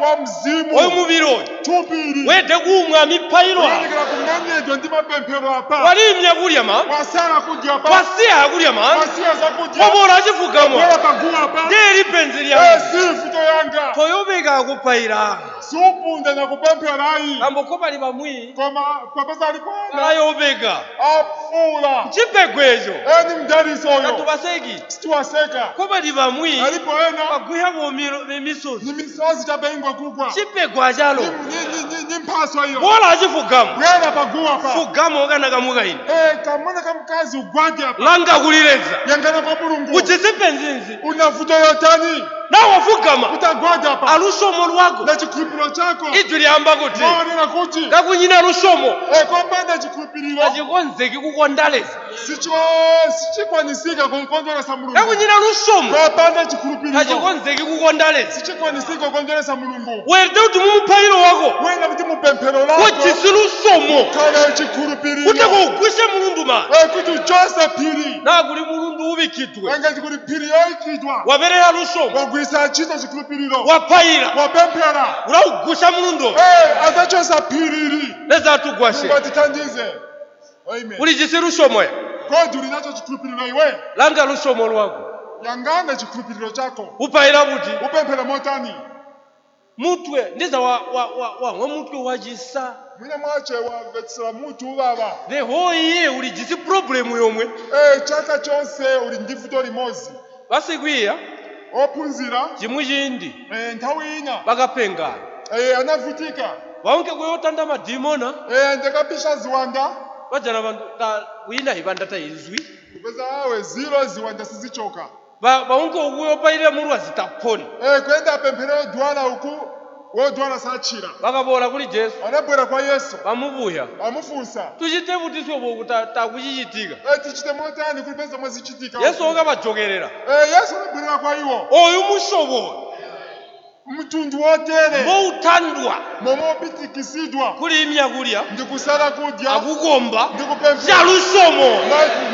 E: wa mzimu.
G: oyo muviri oyo
E: Thupi ili
G: wede kumwa miphairo apa
E: kulandikira kumenyedwa ndi mapemphero apa.
G: walimya kulya ma
E: Wasala kudya pa.
G: wasiya kulya ma
E: Wasiya zakudya.
G: wabora achifugamwa
E: Wala paguwa pa.
G: ndeli penzi lyangu
E: Si futo yanga.
G: toyobeka akuphaira
E: Supunda na kupemphera ayi.
G: ambokopali pamwi
E: Koma papeza alipona.
G: ayobeka
E: Afula.
G: chipegwecho
E: Ni mdaliso oyo.
G: katubaseki
E: Situwaseka.
G: kopali pamwi
E: Alipoena
G: pagwiha misozi
E: ni misozi chabe ingwe kugwa.
G: chipegwa chalo
E: Ni ni mpaso iyo
G: bola achifugamo
E: bwera paguwa pa
G: fugamo kana kamukaini
E: kamona kamkazi ugwage apa
G: langa kulileza
E: yangana kwa mulungu
G: uchizipenzinzi
E: unavuto yotani
G: nawo fugama
E: utagwage apa
G: alushomo lwako
E: na chikulupiro chako
G: idzi liyamba kuti
E: maonera kuti
G: kakunyina lushomo
E: kopanda chikulupiriro
G: achikonzeki kukondaleza
E: sichikwanisika kukondweresa mulungu
G: kakunyina lushomo
E: kopanda chikulupiriro
G: achikonzeki kukondaleza
E: sichikwanisika kukondweresa mulungu
G: werde kuti mumuphairo wako
E: wena kuti mupemphero lako
G: kuti silushomo
E: kana chikulupiriro
G: kuti kugwise mulundu ma
E: kuti uchose phiri
G: nakuli mulundu uvikidwe
E: engati kuti phiri yoikidwa
G: waperera lushomo
E: wagwisa chito chikulupiriro
G: waphaira
E: wapemphera
G: ulakugwisa mulundu
E: azachosa phiriri
G: nezatugwashe
E: ngatitandize amen
G: uli chisi lushomo ya
E: kodi uli nacho chikulupiriro iwe
G: langa lushomo lwako
E: yangana chikulupiriro chako
G: uphaira kuti
E: upemphera motani
G: mutwe ndiza wa mutwe wachisa
E: mwina mwache wamvetsera mutu ubaba
G: the whole year uli chisi problem yomwe
E: chaka chonse uli ndi vuto limodzi
G: vasikwiya
E: ophunzira
G: chimwe chindi
E: nthawi ina
G: vakapengana
E: anavutika
G: vaonke kuyotanda madimona
E: ndikapisha ziwanda
G: vajana vantu wina ivanda taizwi
E: kupeza awe ziro ziwanda sizichoka
G: vaonke ukuyopaire muru azitaphona
E: kwenda apemphere odwala uku wodwala sachira
G: vakavola kuli jesu
E: anabwera kwa yesu
G: vamuvuya
E: amufunsa
G: tuchite kuti sobo takuchichitika
E: tichite motani kulipeza mwezichitika
G: yesu okavajokerera
E: yesu anabwerera kwa iwo
G: oyu mushobo
E: mtundu wotere
G: mouthandwa
E: momopitikizidwa
G: kuli imya kulya
E: ndikusala kudya
G: akukomba
E: ndikupemphera
G: chalushomo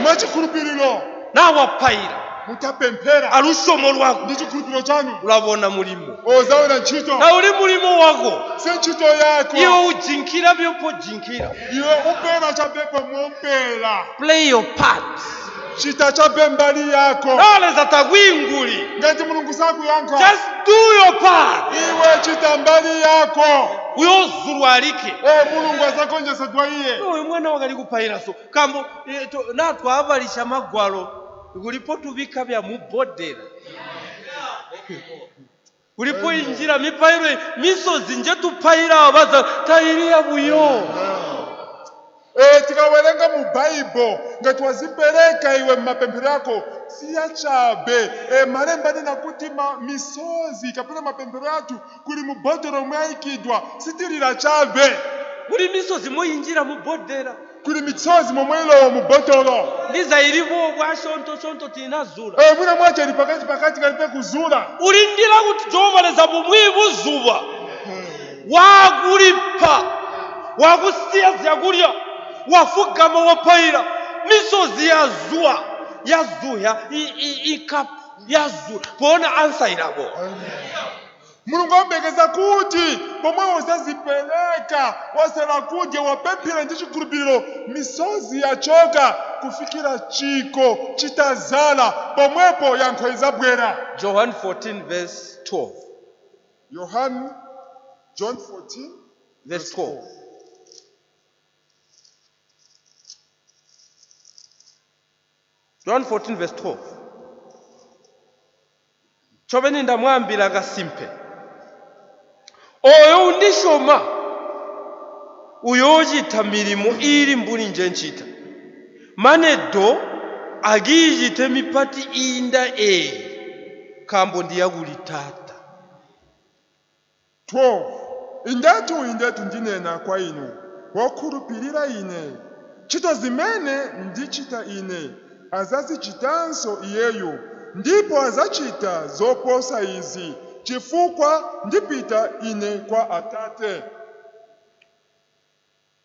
E: mwachikhulupiriro
G: nawaphaira
E: mutapemphera
G: alushomo lwako
E: ndi chikhulupiriro chanu
G: ulavona mulimo
E: ozaona ntchito
G: na uli mulimo wako
E: si ntchito yako
G: iwe ujinkhira byopojinkhira
E: iwe upera chapepo mompera
G: play your part
E: chita chape mbali yako
G: naleza takwinguli
E: ngati mulungu sakuyankha
G: just do your part
E: iwe chita mbali yako
G: uyozulwalike
E: mulungu azakonjesedwa iye
G: oyo mwana wakali kuphairaso kambo nathu avalisha magwalo kulipo tuvika vya mubodera kulipo injira miphairo misozi nje tuphaira avaza tairiya buyo
E: tikawerenga mu Bible ngati wazipereka iwe mapemphero yako siya chabe malemba nena kuti misozi kapena mapemphero athu kuli mu bodero mwayikidwa sitirira chabe
G: kuli misozi moyinjira mu bodera
E: kuli misozi momwelowo mu botolo
G: ndiza ilipo bwashonto tinazula
E: mwina mwache ili pakati kalipe kuzula
G: ulindira kuti jovaleza bumwibu zuba wakulipa wakusiya zyakulya wafugama waphaira misozi yazuya ikapu yazuya pona ansa ilako
E: mulungu ambekeza kuti pomwe uzazipereka wasala kudya wapemphera ndi chikhulupiriro misozi yachoka kufikira chiko chitazala pomwepo yankho izabwera
G: John 14 verse 12
E: John 14
G: verse 12 John 14 verse 12 choveni ndamwambira kasimpe oyo undishoma uyochita milimo ili mbuli nje nchita manedo agichite mipati inda kambo ndiyakulitata
E: 12 indetu ndinena kwa inu wokhulupirira ine ntchito zimene ndichita ine azazichitanso iyeyo ndipo azachita zoposa izi chifukwa ndipita ine kwa Atate.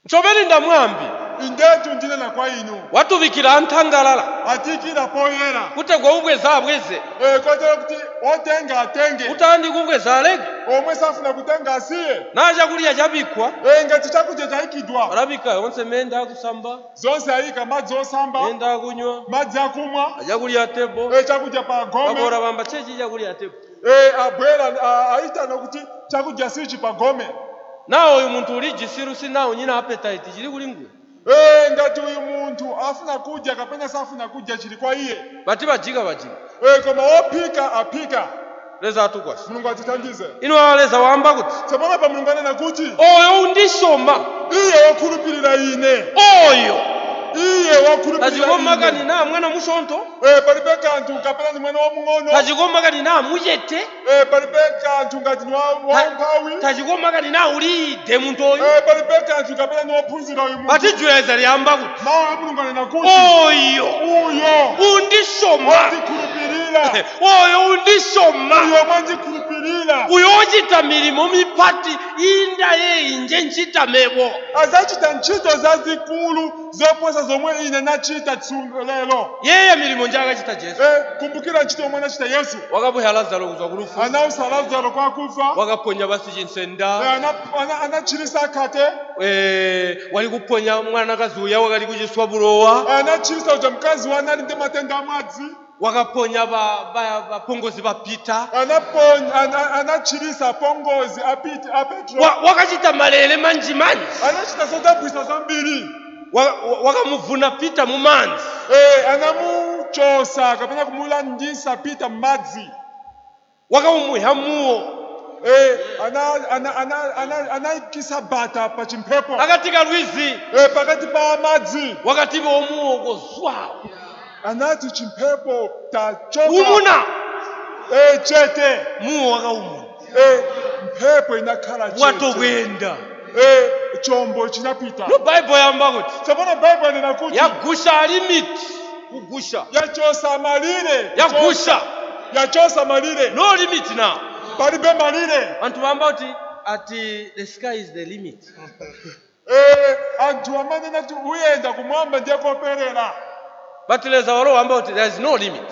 G: Nchomeni ndamwambi
E: indetu ndinena kwa inu
G: watuvikira anthangalala
E: atikira poyera
G: kuti kwaubweza abweze
E: kotero kuti otenga atenge
G: utandi kubweza alege
E: omwe safuna kutenga asiye
G: na chakulya chabikwa
E: ngati chakudya chayikidwa
G: alabika onse menda akusamba
E: zonse ayika madzi osamba
G: menda akunywa
E: madzi akumwa
G: chakulya tebo
E: chakudya pa gome
G: akora bamba chechi chakulya tebo
E: abwera aitana kuti chakudya sichi pa gome
G: nawo uyu munthu uli jisiru sinawo nyina appetite chili kulingwe
E: ngati uyu munthu afuna kudya kapena safuna kudya chili kwa iye
G: bati bajika
E: koma wophika aphika
G: leza atukwasa
E: mulungu atitandize
G: ino aleza wamba kuti
E: tsopano pa mulungu anena kuti
G: oyo undisoma
E: iye wakhulupirira ine
G: oyo
E: iye wakhulupirira
G: tachikomaka
E: ine
G: nina mwana mushonto
E: palibe kanthu kapena ni mwana wamng'ono
G: tachikomaka nina mujete
E: palibe kanthu ngati ni wamphawi
G: tachikomaka nina ulide munthu oyo
E: palibe kanthu kapena ni wophunzira uyu munthu
G: patijweza liyamba kuti
E: mawu a mulungu anena kuti
G: oyo
E: uyo
G: undisoma
E: wandikhulupirira
G: oyo undisoma
E: uyo mwandikhulupirira
G: uyo ochita milimo mipati inda yeinje nchitamebo
E: azachita ntchito zazikulu zoposa zomwe ine nachita lero
G: yeye milimo nje akachita Yesu
E: kumbukira ntchito yomwe anachita Yesu
G: wakaponya Lazaro kuzwa kulufu
E: anausa Lazaro kwa kufa
G: wakaponya basi chinsenda
E: anachirisa akhate
G: wali kuponya mwanakazi uya wakali kuchiswa bulowa
E: anachirisa uja mkazi wane ali ndi matenda amadzi
G: wakaponya bapongozi ba Peter
E: anachirisa apongozi a Petro
G: wakachita malele manji
E: anachita zodabwisa zambiri
G: wakamuvuna Peter mu manzi
E: anamuchosa kapena kumulandisa Peter madzi
G: wakamumuhamuwo
E: anaikisa bata pa chimphepo
G: akatika lwizi
E: pakati pa madzi
G: wakati omuwo zwawo
E: anati chimphepo tachoka
G: umuna
E: chete
G: muwo wakaumuna
E: mphepo inakhala chete
G: watokwenda
E: chombo chinapita
G: no Bible yamba kuti
E: tsopano Bible inena kuti
G: yagusha limit kugusha
E: yachosa malire
G: yagusha
E: yachosa malire
G: no limit now
E: palibe malire
G: anthu bamba kuti ati the sky is the limit
E: anthu amanena kuti uyenda kumwamba ndiye koperera
G: but leza walo wamba kuti there is no limit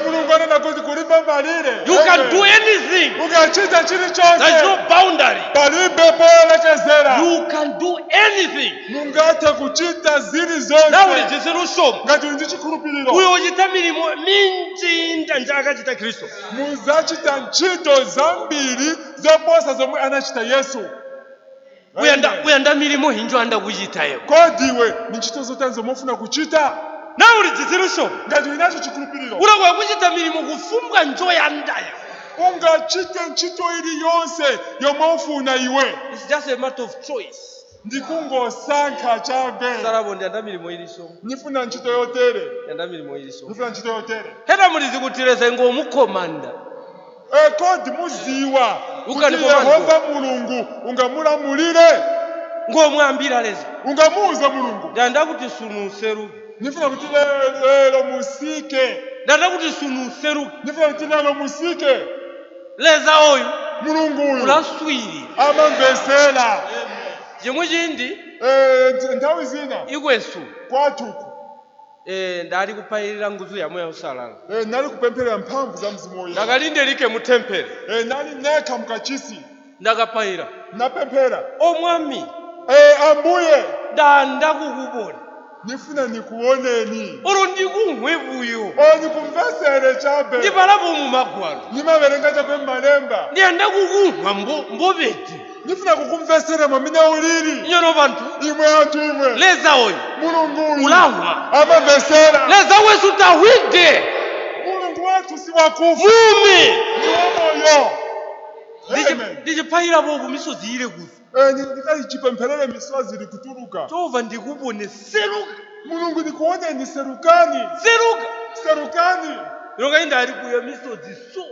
E: mulungu anena kuti kulibe malire
G: you can do anything
E: ukachita chilichonse
G: there is no boundary
E: palibe polekezera
G: you can do anything
E: mungathe kuchita zilizonse
G: nawe lijisirusomo
E: ngati ndi chikhulupiriro
G: uyo uchita milimo minji nja akachita Kristo
E: muzachita ntchito zambiri zoposa zomwe anachita Yesu
G: uyanda milimo hinjo anda kuchitayo
E: kodiwe ni ntchito zotanzo mofuna kuchita
G: nawe lijisirusomo
E: ngati unacho chikhulupiriro
G: ulakwa kuchita milimo kufumbwa njo yandayo
E: ungachite ntchito iliyonse yomwe ufuna iwe
G: it's just a matter of choice
E: ndikungosankha chabe
G: sarabo ndi anda milimo iliso
E: nifuna ntchito yotere
G: anda milimo iliso
E: nifuna ntchito yotere
G: heta mulizikutireza ngo mukomanda
E: kodi muziwa
G: Ukani
E: kuti Yehova mulungu ungamulamulire
G: ngomwambira leza
E: ungamuuza mulungu
G: ndanda kuti sunuseru
E: nifuna kuti lero musike
G: ndanda kuti sunuseru
E: nifuna kuti lero musike
G: leza oyu
E: mulungu uyu
G: ulaswiri
E: amamvesera
G: chimwe chindi
E: nthawi zina
G: ikwesu
E: kwathuku
G: ndali kupayirira nguzu yamwe yausalala
E: nali kupempherera mphamvu za mzimu woyera
G: ndakalindelike mutempere
E: nali nekha mkachisi
G: ndakapayira
E: napemphera
G: omwami
E: ambuye
G: ndanda kukubona
E: nifuna nikuoneni
G: olo ndikumwevuyo
E: nikumvesere chabe
G: ndipalapo mumagwalo
E: nimaverenga chabe mmalemba
G: ndiyanda kukumva mbopete
E: nifuna kukumvesera mwamene ulili
G: nyono panthu
E: imwe anthu imwe
G: leza oyu
E: mulungu uyu
G: ulamwa
E: amamvesera
G: leza wesu tawide
E: mulungu wathu si wakufa
G: vume
E: ni wamoyo
G: ndichipayirapo kumisozi ile kufa
E: ndikalichipempherere misozi ili kutuluka
G: tova ndikubone seruka
E: mulungu nikuoneni serukani serukani
G: ilonga ndali kuya misozi so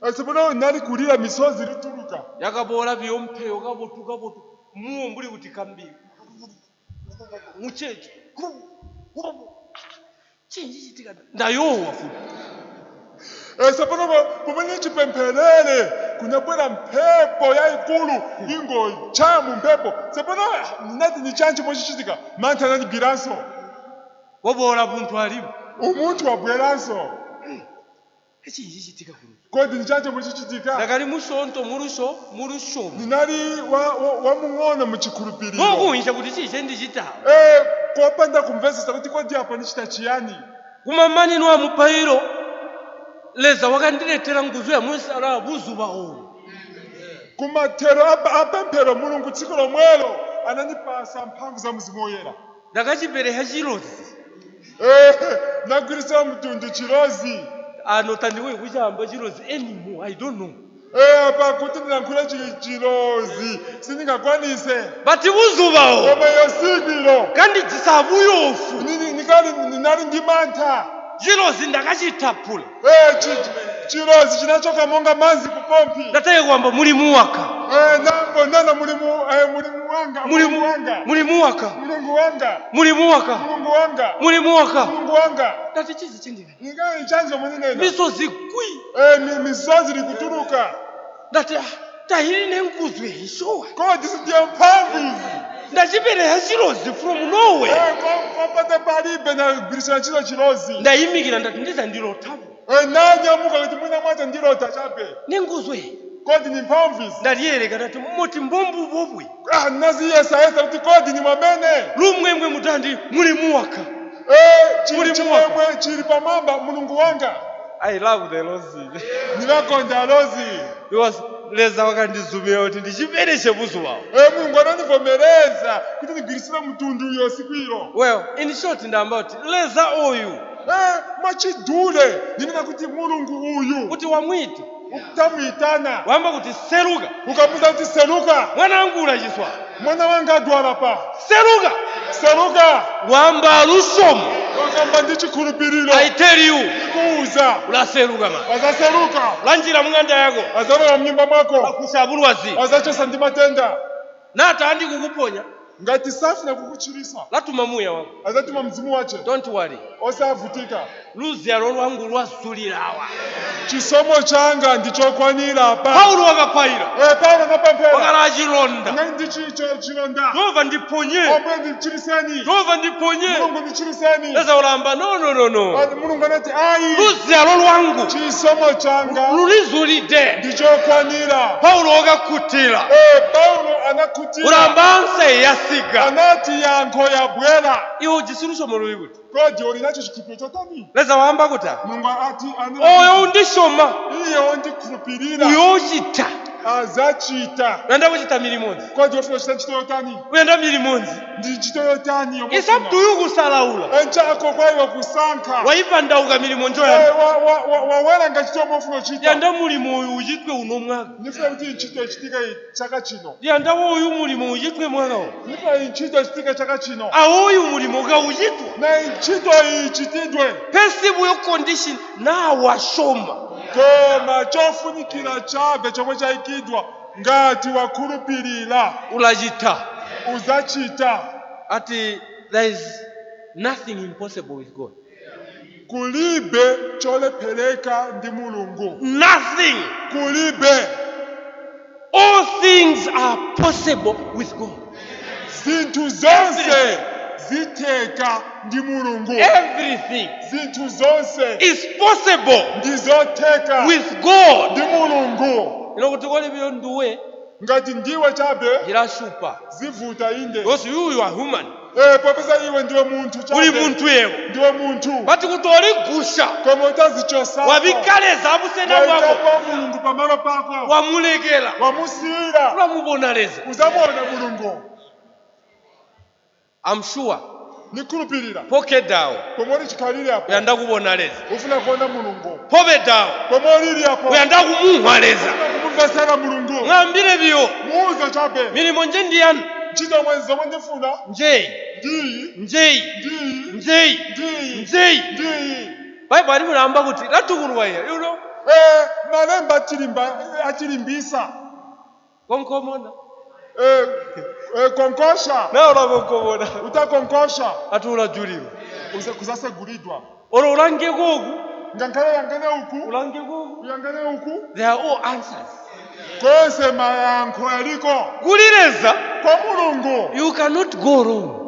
E: asipona nali kulira misozi lituluka
G: yakabola biyompeyo kabotu muwo mbuli kuti kambiri mucheche chinji chitika ndayowa futi
E: sapona pomene chipempherere kunabwera mphepo yayikulu ingochamu mphepo sapona nati ni chanji mochichitika mantha analibiranso
G: wabola munthu alipo
E: umunthu wabweranso
G: chinji chitika kuno
E: kodi ni chanji mochichitika
G: ndakali musonto mulushomo
E: ndinali wamung'ono muchikhulupiriro
G: mokuwinja kuti chiche ndichitawo
E: kopanda kumvesesa kuti kodi apo ndichita chiyani
G: kumamaninu amupayiro leza wakandiletera nguzu yamwesala buzuba uwu
E: kumathero apemphero mulungu tsiku lomwelo anandipasa mphamvu za mzimu woyera
G: ndakachipereha chilozi
E: nagwiritsa mtundu chilozi
G: anotandiwe kuchamba chilozi anymore. I don't know.
E: apa kuti ndinankhule chilozi sindingakwanise
G: But uzubawo.
E: koma yosikilo
G: Kandi chisabuyofu.
E: ninali ndi mantha
G: Chilozi ndakachitapula.
E: chilozi chinachoka monga manzi kupompi
G: Ndataye kwamba mulimu waka.
E: nambo nana mulimu wanga
G: Mulimu waka.
E: mulungu wanga
G: Mulimu waka.
E: mulungu wanga
G: Mulimu waka.
E: mulungu wanga
G: Ndati chizi chindika.
E: ingawa chanzo munene
G: Misozi kwi.
E: misozi likutuluka
G: Ndati tahiri nenkuzwe hishowa.
E: kodi sindiye mphamvu izi
G: Ndachipera chilozi from nowhere.
E: kopata palibe na gwirisana chino chilozi
G: Ndayimikira ndati ndiza ndilotapo.
E: nanyamuka kuti mwina mwacha ndilota chape
G: Nenguzwe.
E: kodi ni mphamvu izi
G: Ndaliyereka ndati moti mbombu bobwe.
E: naziyesayesa kuti kodi ni mwamene
G: Lumwemwe mutandi mulimu waka.
E: chimwemwe chili pamwamba mulungu wanga
G: I love the lozi.
E: ndinakonda lozi
G: Because leza wakandizumira kuti ndichipere chebuzo wawo.
E: mulungu anandivomereza kuti ndigwirisire mtundu uyo sikwiro
G: Well, in short ndamba kuti leza oyu
E: mwachidule ndinena kuti mulungu uyu
G: kuti wamwita
E: utamuyitana
G: wamba kuti seruka
E: ukamuza kuti seruka
G: mwanangu chiswa
E: mwana wanga adwala pa
G: seruka wamba lusomo
E: wakamba ndi chikhulupiriro
G: I tell you
E: kuuza
G: ulaseruka ma
E: azaseruka
G: lanjira mung'anda yako
E: azalowa mnyumba mwako
G: akusabulwazi
E: azachosa ndi matenda
G: nata andi kukuponya
E: ngati safuna kukuchirisa
G: latuma muya wako
E: azatuma mzimu wace
G: don't worry
E: osavutika
G: luzyalo lwangu lwazulirawa
E: chisomo changa ndichokwanira pa
G: paulo wakapaira
E: paulo anapemphera
G: wakala achilonda
E: ngati ndichicho chilonda
G: jehova ndiponye
E: omwe ndichiriseni
G: jehova ndiponye
E: mulungu ndichiriseni
G: leza ulamba no
E: mulungu anati ayi
G: luzyalo lwangu
E: chisomo changa
G: lulizulide
E: ndichokwanira
G: paulo wakakutira
E: paulo anakutira
G: ulamba nse yasiga
E: anati yankho yabwera
G: iwo ujisilusho mululi kuti
E: kodi olinacho chikhulupiriro chotani
G: leza wamba kuti
E: mulungu ati
G: oyo undishoma
E: iye ndikhulupirira
G: uyo uchita
E: azachita
G: uyenda kuchita milimodzi
E: kodi ofuna kuchita ntchito yotani
G: uyenda milimodzi
E: ndi ntchito yotani
G: it's up to you kusalaula
E: enchako kwa iwe kusankha
G: wayipandauka milimo njoyamba
E: waweranga ntchito yomwe ufuna kuchita
G: yanda mulimo uyu uchitwe uno mwaka
E: ndifuna kuti ntchito ichitike chaka chino
G: yanda woyu mulimo uchitwe mwakawo
E: ndifuna ntchito ichitike chaka chino
G: awoyu mulimo kauchitwa
E: na ntchito ichitidwe
G: perceivable condition nawashoma
E: koma chofunikira chabe chomwe chayikidwa ngati wakhulupirira
G: ulachita
E: uzachita
G: ati there is nothing impossible with God.
E: kulibe cholephereka ndi mulungu
G: Nothing.
E: kulibe
G: All things are possible with God.
E: zinthu zonse zitheka ndi mulungu
G: Everything
E: zinthu zonse
G: is possible
E: ndizotheka
G: with God.
E: ndi mulungu
G: Kuti kolipiro ndiwe
E: ngati ndiwe chabe
G: irashupa
E: zivuta inde
G: because you are human.
E: popeza iwe ndiwe munthu
G: Uli
E: chabe
G: muntu yewe
E: ndiwe munthu
G: but kuti oligusha
E: koma utazichosa
G: wabikaleza abusena bwako
E: waitapa mulungu pamalo pako
G: wamulekera
E: wamusiyira
G: ulamubonaleza
E: uzamona mulungu
G: I'm sure
E: nikhulupirira
G: poke down
E: koma uli chikhalire apo
G: uyanda kubonaleza
E: ufuna kuona mulungu
G: pobe down
E: koma ulili apo
G: uyanda kumuhwaleza
E: ufuna kumumvesera mulungu
G: ng'ambire biyo
E: muuze chabe
G: milimo nje ndiyanu
E: ntchito mwezi zomwe ndifuna
G: njeyi
E: ndiyi
G: njeyi
E: ndiyi
G: njeyi
E: ndiyi
G: njeyi
E: ndiyi
G: baibu alimulamba kuti latukulwaya
E: malemba atilimbisa
G: konkomona
E: konkosha
G: naola konkomona
E: utakonkosha
G: atulajulirwa
E: kuzasegulidwa
G: olo ulange koku
E: ngankhala yangene uku
G: ulange koku
E: yangene uku
G: they are all answers
E: konse mayankho yaliko
G: kulileza
E: kwa mulungu
G: you cannot go wrong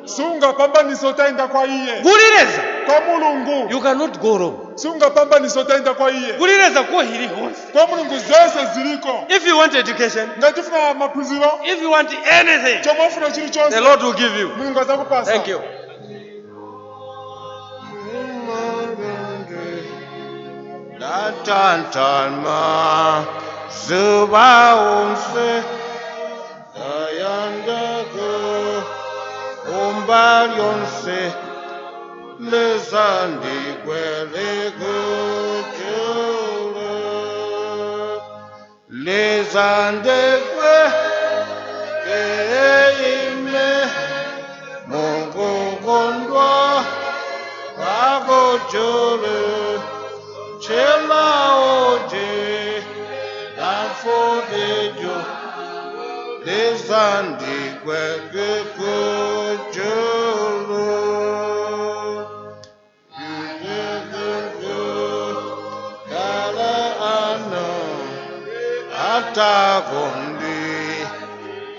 E: sungapambanisa utaenda kwa iye
G: kulileza
E: kwa mulungu
G: you cannot go wrong
E: sungapambanisa utaenda kwa iye
G: kulileza ko hili honse
E: kwa mulungu zonse ziliko
G: if you want education
E: ngati ufuna maphunziro
G: if you want anything
E: chomwe ufuna chilichonse
G: the Lord will give you
E: mulungu azakupasa
G: thank you
D: Datantanma zubaunse dayandako umbalyonse lezandi gwelego lezandekwe keime Mungu kondwa wakojole chela oje dafo ejo lezandekwe kekojolo kala ano atagondi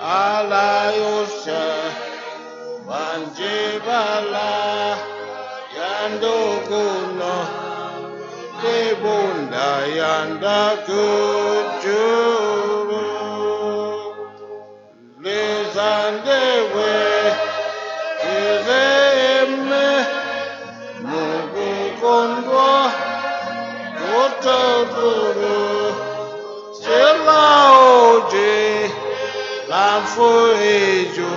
D: alayosha Manjebala yandokuno lebunda yanda kujuru lezandewe izeme mugukondwa utaduru selaoje lamfo ejo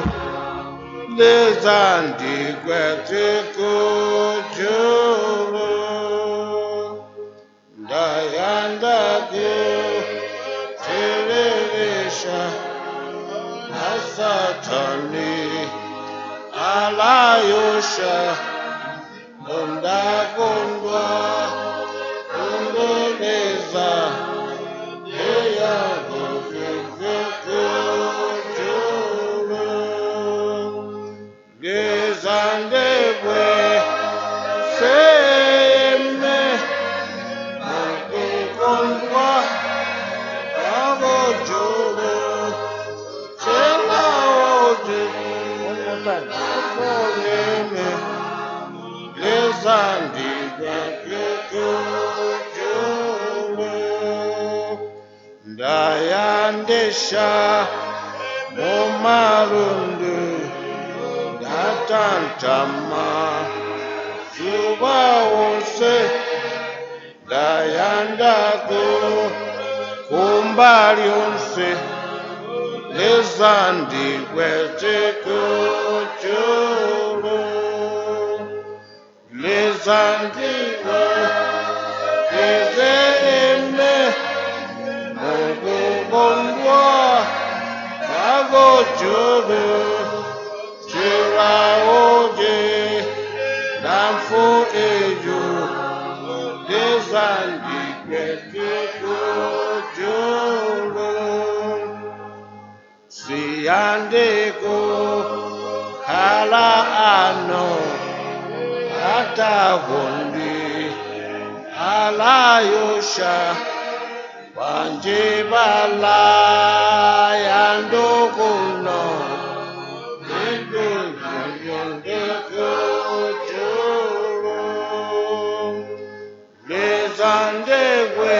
D: lezandigwe tikujulu ndayandage tiririsha asatani alayosha ndakondwa undoleza lezandebwe seme mukukondwa abojolo chelaoje oleme lezandigwe kekujolo ndayandesha mumarundu tantama suba wose dayandago kumbali onse lezandigwe tikujulu lezandigwe izeme mugukondwa agojulu Chiraoje Namfo ejo lezandigwe kekujulu siyandeko hala ano atagondi alayosha Panjebala yandokuno lezandegwe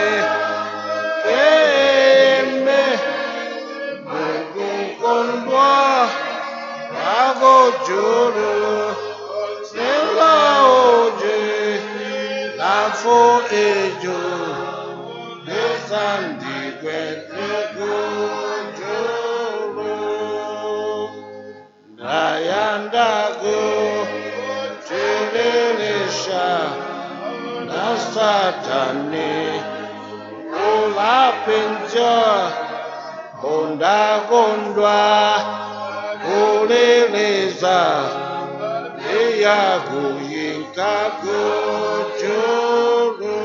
D: eme mugukondwa agojulu selaoje lamfo ejo lezandigwe kekujulu ndayandago tiririsha Satani ulapinja undagondwa uleleza iyaguyinka kujulu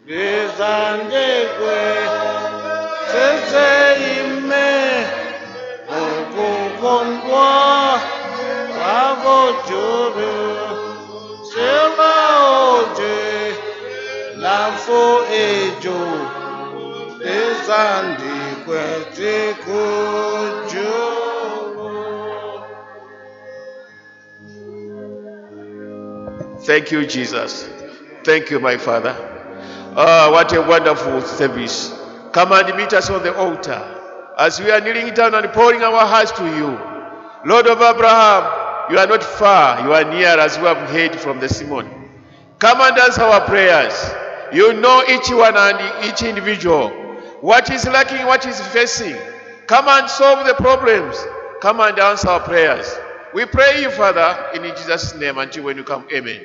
D: lezandegwe seseime ukukondwa wagojulu Chelaoje lamfo ejo lezandigwe tikujulu.
B: Thank you, Jesus. Thank you, my Father. Ah, what a wonderful service. Come and meet us on the altar as we are kneeling down and pouring our hearts to you. Lord of Abraham, you are not far, you are near as we have heard from the sermon. Come and answer our prayers. You know each one and each individual. What is lacking, what is facing. Come and solve the problems. Come and answer our prayers. We pray you, Father, in Jesus' name until when you come. Amen.